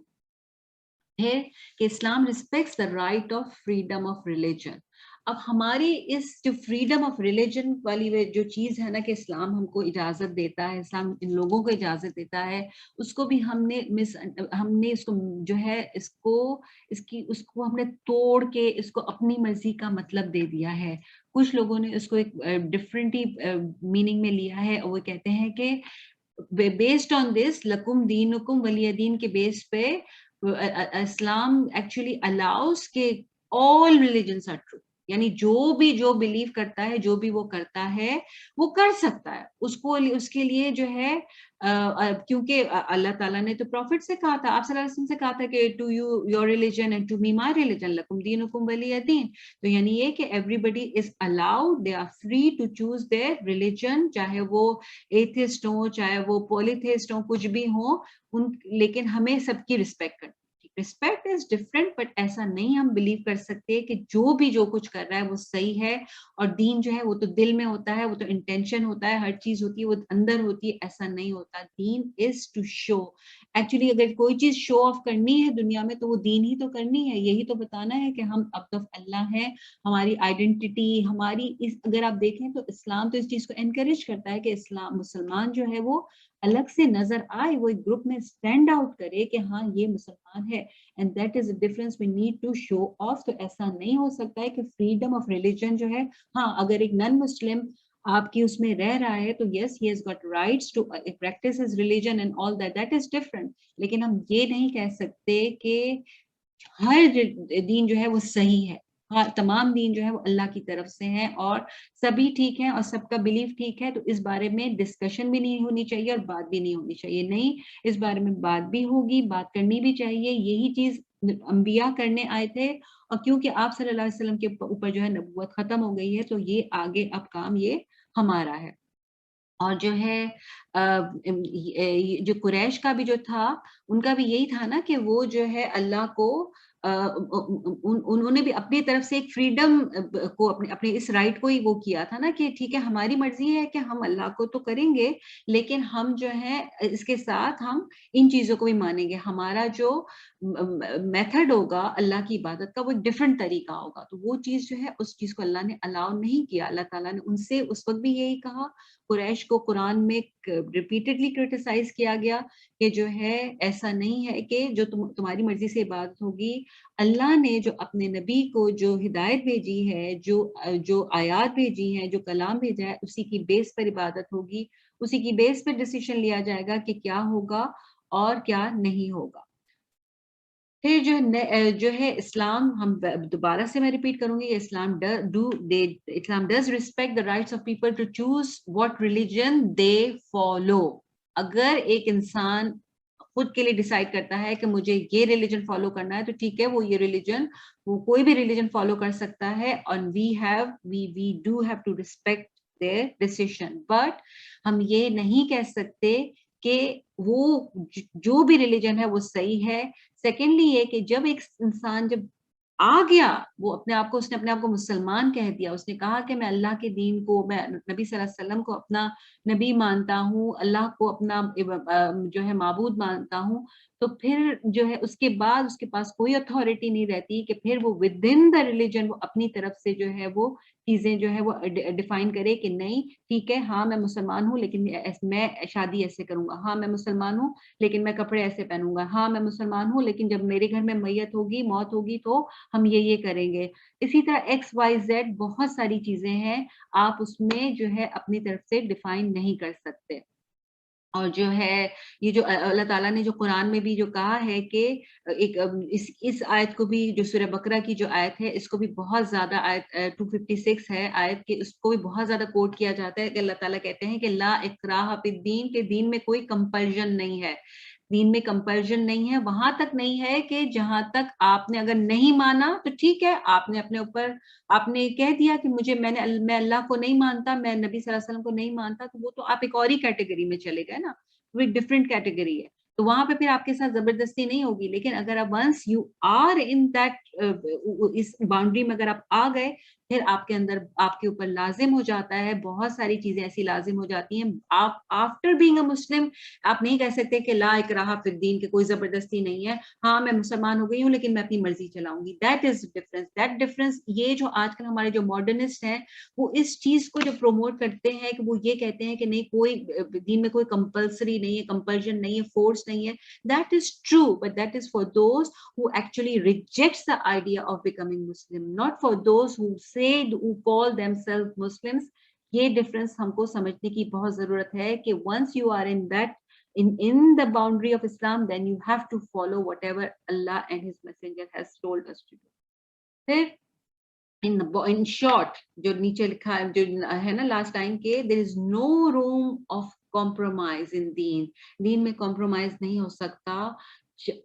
ہے کہ اسلام respects the right of freedom of religion. اب ہماری اس جو فریڈم آف ریلیجن والی جو چیز ہے نا کہ اسلام ہم کو اجازت دیتا ہے, اسلام ان لوگوں کو اجازت دیتا ہے, اس کو بھی ہم نے اس کو جو ہے اس کو ہم نے توڑ کے اس کو اپنی مرضی کا مطلب دے دیا ہے. کچھ لوگوں نے اس کو ایک ڈفرینٹ ہی میننگ میں لیا ہے، اور وہ کہتے ہیں کہ بیسڈ آن دس لکم دینکم ولی دین کے بیس پہ اسلام ایکچولی الاؤز کہ all religions are true، یعنی جو بلیو کرتا ہے، جو بھی وہ کرتا ہے وہ کر سکتا ہے، اس کے لیے جو ہے کیونکہ اللہ تعالیٰ نے تو پروفٹ سے کہا تھا، آپ صلی اللہ علیہ وسلم سے کہا تھا کہ to you your religion and to me my religion لکم دینکم ولی دین، تو یعنی یہ کہ everybody is allowed, they are free to choose their religion, چاہے وہ ایتھسٹ ہوں، چاہے وہ پولیتھسٹ ہوں، کچھ بھی ہوں، لیکن ہمیں سب کی رسپیکٹ کرنی، ریسپیکٹ از ڈفرینٹ، بٹ ایسا نہیں ہم بلیو کر سکتے کہ جو کچھ کر رہا ہے وہ صحیح ہے، اور دین جو ہے وہ تو دل میں ہوتا ہے، وہ تو انٹینشن ہوتا ہے، ہر چیز ہوتی ہے وہ اندر ہوتی ہے، ایسا نہیں ہوتا. دین از ٹو شو. ایکچولی اگر کوئی چیز شو آف کرنی ہے دنیا میں تو وہ دین ہی تو کرنی ہے، یہی تو بتانا ہے کہ ہم عبد آف اللہ ہیں، ہماری آئیڈینٹی ہماری اگر آپ دیکھیں تو اسلام تو اس چیز کو انکریج کرتا ہے کہ اسلام مسلمان جو ہے وہ الگ سے نظر آئے، وہ ایک گروپ میں اسٹینڈ آؤٹ کرے کہ ہاں یہ مسلمان ہے، and that is a difference we need to show off. تو ایسا نہیں ہو سکتا ہے کہ فریڈم آف ریلیجن جو ہے، ہاں اگر ایک نان مسلم آپ کی اس میں رہ رہا ہے تو yes he has got rights to practice his religion and all that, that is different. لیکن ہم یہ نہیں کہہ سکتے کہ ہر دین جو ہے وہ صحیح ہے، ہاں تمام دین جو ہے وہ اللہ کی طرف سے ہیں اور سبھی ٹھیک ہیں اور سب کا بلیف ٹھیک ہے. تو اس بارے میں ڈسکشن بھی نہیں ہونی چاہیے اور بات بھی نہیں ہونی چاہیے، نہیں اس بارے میں بات بھی ہوگی، بات کرنی بھی چاہیے. یہی چیز انبیاء کرنے آئے تھے، اور کیونکہ آپ صلی اللہ علیہ وسلم کے اوپر جو ہے نبوت ختم ہو گئی ہے تو یہ آگے اب کام یہ ہمارا ہے. اور جو ہے جو قریش کا بھی جو تھا ان کا بھی یہی تھا نا کہ وہ جو ہے اللہ کو انہوں نے بھی اپنی طرف سے ایک فریڈم کو اپنے اس رائٹ کو ہی وہ کیا تھا نا کہ ٹھیک ہے ہماری مرضی ہے کہ ہم اللہ کو تو کریں گے لیکن ہم جو ہے اس کے ساتھ ہم ان چیزوں کو بھی مانیں گے. ہمارا جو میتھڈ ہوگا اللہ کی عبادت کا وہ ڈفرینٹ طریقہ ہوگا. تو وہ چیز جو ہے اس چیز کو اللہ نے الاؤ نہیں کیا. اللہ تعالیٰ نے ان سے اس وقت بھی یہی کہا. قریش کو قرآن میں ریپیٹڈلی کرٹیسائز کیا گیا کہ جو ہے ایسا نہیں ہے کہ جو تمہاری مرضی سے عبادت ہوگی. اللہ نے جو اپنے نبی کو جو ہدایت بھیجی ہے، جو آیات بھیجی ہیں، جو کلام بھیجا ہے، اسی کی بیس پر عبادت ہوگی، اسی کی بیس پر ڈیسیشن لیا جائے گا کہ کیا ہوگا اور کیا نہیں ہوگا. پھر جو ہے اسلام، ہم دوبارہ سے میں ریپیٹ کروں گی، Islam does respect the rights of people to choose what religion they follow. اگر ایک انسان خود کے لیے ڈیسائیڈ کرتا ہے کہ مجھے یہ ریلیجن فالو کرنا ہے تو ٹھیک ہے، وہ یہ ریلیجن، وہ کوئی بھی ریلیجن فالو کر سکتا ہے، اور we do have to respect their decision. But ہم یہ نہیں کہہ سکتے کہ وہ جو بھی ریلیجن ہے وہ صحیح ہے. سیکنڈلی یہ کہ جب ایک انسان جب آ گیا، وہ اس نے اپنے آپ کو مسلمان کہہ دیا، اس نے کہا کہ میں اللہ کے دین کو، میں نبی صلی اللہ علیہ وسلم کو اپنا نبی مانتا ہوں، اللہ کو اپنا جو ہے معبود مانتا ہوں، تو پھر جو ہے اس کے بعد اس کے پاس کوئی اتھارٹی نہیں رہتی کہ پھر وہ ود ان دا ریلیجن وہ اپنی طرف سے جو ہے وہ چیزیں جو ہے وہ ڈیفائن کرے کہ نہیں ٹھیک ہے، ہاں میں مسلمان ہوں لیکن میں شادی ایسے کروں گا، ہاں میں مسلمان ہوں لیکن میں کپڑے ایسے پہنوں گا، ہاں میں مسلمان ہوں لیکن جب میرے گھر میں میت ہوگی، موت ہوگی تو ہم یہ کریں گے. اسی طرح ایکس وائی زیڈ بہت ساری چیزیں ہیں، آپ اس میں جو ہے اپنی طرف سے ڈیفائن نہیں کر سکتے. اور جو ہے یہ جو اللہ تعالیٰ نے جو قرآن میں بھی جو کہا ہے کہ ایک اس آیت کو بھی، جو سورہ بقرہ کی جو آیت ہے، اس کو بھی بہت زیادہ آیت 256 ہے آیت کے، اس کو بھی بہت زیادہ کوٹ کیا جاتا ہے کہ اللہ تعالیٰ کہتے ہیں کہ لا اکراہ فی الدین، کہ دین میں کوئی کمپلژن نہیں ہے. دین میں کمپلژن نہیں ہے، وہاں تک نہیں ہے کہ جہاں تک آپ نے اگر نہیں مانا تو ٹھیک ہے، آپ نے اپنے اوپر آپ نے کہہ دیا کہ میں اللہ کو نہیں مانتا، میں نبی صلی اللہ علیہ وسلم کو نہیں مانتا، تو وہ تو آپ ایک اور ہی کیٹیگری میں چلے گئے نا، وہ ایک ڈفرینٹ کیٹیگری ہے. تو وہاں پہ پھر آپ کے ساتھ زبردستی نہیں ہوگی. لیکن اگر آپ once you are in that, اس باؤنڈری میں اگر آپ آ گئے، پھر آپ کے اندر، آپ کے اوپر لازم ہو جاتا ہے، بہت ساری چیزیں ایسی لازم ہو جاتی ہیں. آپ آفٹر بینگ اے مسلم آپ نہیں کہہ سکتے کہ لا اکراہ فی الدین، کہ کوئی زبردستی نہیں ہے، ہاں میں مسلمان ہو گئی ہوں لیکن میں اپنی مرضی چلاؤں گی. That is difference, that difference. یہ جو آج کل ہمارے جو ماڈرنسٹ ہیں وہ اس چیز کو جو پروموٹ کرتے ہیں کہ وہ یہ کہتے ہیں کہ نہیں، کوئی دین میں کوئی کمپلسری نہیں ہے، کمپلژن نہیں ہے، فورس نہیں ہے. That is true, but that is for those who actually rejects the idea of becoming Muslim, not for those who say who call themselves Muslims, یہ ڈفرنس ہم کو سمجھنے کی بہت ضرورت ہے کہ once you are in that in the boundary of Islam, then you have to follow whatever Allah and His Messenger has told us to do. پھر in short جو نیچے لکھا ہے جو ہے نا لاسٹ ٹائم کے there is no room of compromise in دین. دین میں compromise نہیں ہو سکتا.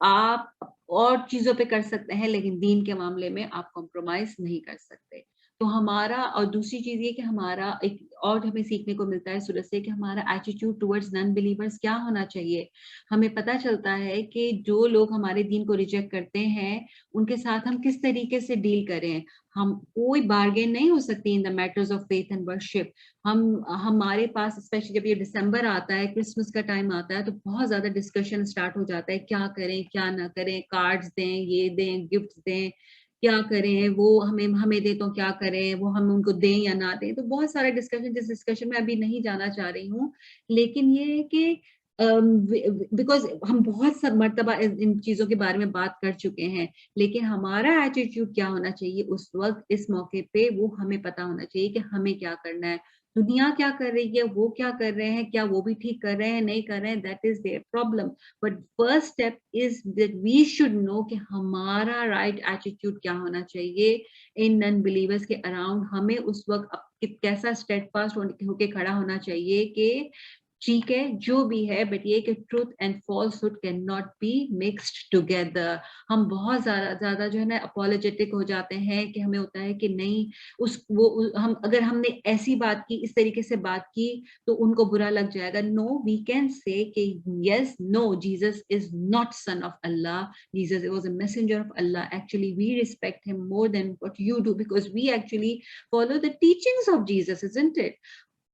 آپ اور چیزوں پہ کر سکتے ہیں لیکن دین کے معاملے میں آپ compromise نہیں کر سکتے. تو ہمارا اور دوسری چیز یہ کہ ہمارا ایک اور ہمیں سیکھنے کو ملتا ہے سورت سے کہ ہمارا ایٹیٹیوڈ ٹورڈز نان بلیورز کیا ہونا چاہیے. ہمیں پتہ چلتا ہے کہ جو لوگ ہمارے دین کو ریجیکٹ کرتے ہیں ان کے ساتھ ہم کس طریقے سے ڈیل کریں. ہم کوئی بارگین نہیں ہو سکتی in the matters of faith and worship. ہمارے پاس اسپیشلی جب یہ دسمبر آتا ہے کرسمس کا ٹائم آتا ہے تو بہت زیادہ ڈسکشن اسٹارٹ ہو جاتا ہے کیا کریں کیا نہ کریں, کارڈز دیں, یہ دیں, گفٹس دیں, کیا کریں, وہ ہمیں دیں تو کیا کریں, وہ ہم ان کو دیں یا نہ دیں. تو بہت سارے ڈسکشن, جس ڈسکشن میں ابھی نہیں جانا چاہ رہی ہوں, لیکن یہ ہے کہ بیکاز ہم بہت سب مرتبہ ان چیزوں کے بارے میں بات کر چکے ہیں, لیکن ہمارا ایٹیٹیوڈ کیا ہونا چاہیے اس وقت اس موقع پہ, وہ ہمیں پتا ہونا چاہیے کہ ہمیں کیا کرنا ہے. دنیا کیا کر رہی ہے, وہ کیا کر رہے ہیں, کیا وہ بھی ٹھیک کر رہے ہیں نہیں کر رہے ہیں, that is their problem. But first step is that we should know کہ ہمارا رائٹ ایٹیٹیوڈ کیا ہونا چاہیے ان نن بلیورس کے اراؤنڈ. ہمیں اس وقت کیسا اسٹیڈ فاسٹ ہو کے کھڑا ہونا چاہیے کہ ٹھیک ہے جو بھی ہے, بٹ یہ کہ truth and falsehood can not be mixed together. ہم بہت زیادہ جو ہے نا اپولوجیٹک ہو جاتے ہیں کہ ہمیں ہوتا ہے کہ نہیں اگر ہم نے ایسی بات کی, اس طریقے سے بات کی تو ان کو برا لگ جائے گا. نو, وی کین سے کہ yes, no, Jesus is not son of اللہ, Jesus was a messenger of اللہ. ایکچولی وی ریسپیکٹ ہم more than what you do because we actually follow the teachings of Jesus, isn't it?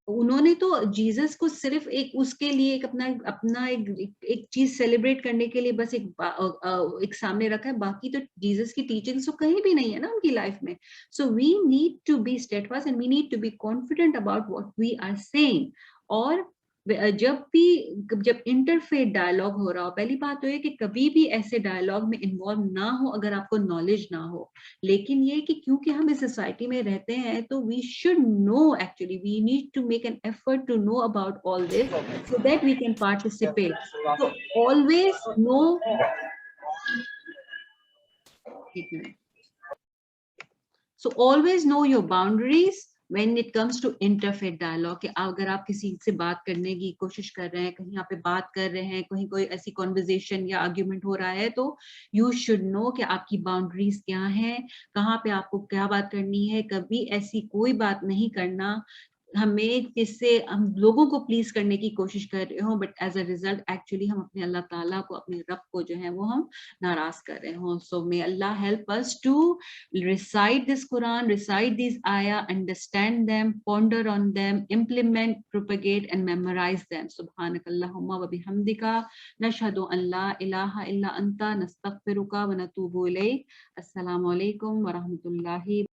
انہوں نے تو جیزس کو صرف ایک اس کے لیے اپنا ایک چیز سیلیبریٹ کرنے کے لیے بس ایک سامنے رکھا ہے, باقی تو جیزس کی ٹیچنگس تو کہیں بھی نہیں ہے نا ان کی لائف میں. So we need to be steadfast and we need to be confident about what we are seeing. اور جب انٹرفیتھ ڈائلاگ ہو رہا ہو, پہلی بات تو یہ کہ کبھی بھی ایسے ڈائلاگ میں انوالو نہ ہو اگر آپ کو نالج نہ ہو. لیکن یہ کہ کیونکہ ہم اس سوسائٹی میں رہتے ہیں تو we should know, actually we need to make an effort to know about all this so that we can participate. So always know, so always know your boundaries when it comes to interfaith dialogue. کہ اگر آپ کسی سے بات کرنے کی کوشش کر رہے ہیں, کہیں آپ پہ بات کر رہے ہیں, کہیں کوئی ایسی conversation یا argument ہو رہا ہے, تو you should know کہ آپ کی boundaries کیا ہیں, کہاں پہ آپ کو کیا بات کرنی ہے. کبھی ایسی کوئی بات نہیں کرنا ہمیں جس سے ہم لوگوں کو پلیز کرنے کی کوشش کر رہے ہوں, but as a result actually ہم اپنے اللہ تعالیٰ کو, اپنے رب کو جو ہے وہ ہم ناراض کر رہے ہوں. سو may Allah help us to recite this Quran, recite these ayah, understand them, ponder on them, implement, propagate and memorize them. Subhanakallahumma wa bihamdika nashhadu an la ilaha illa anta nastaghfiruka wa natubu ilayk. Assalamu alaikum wa rahmatullahi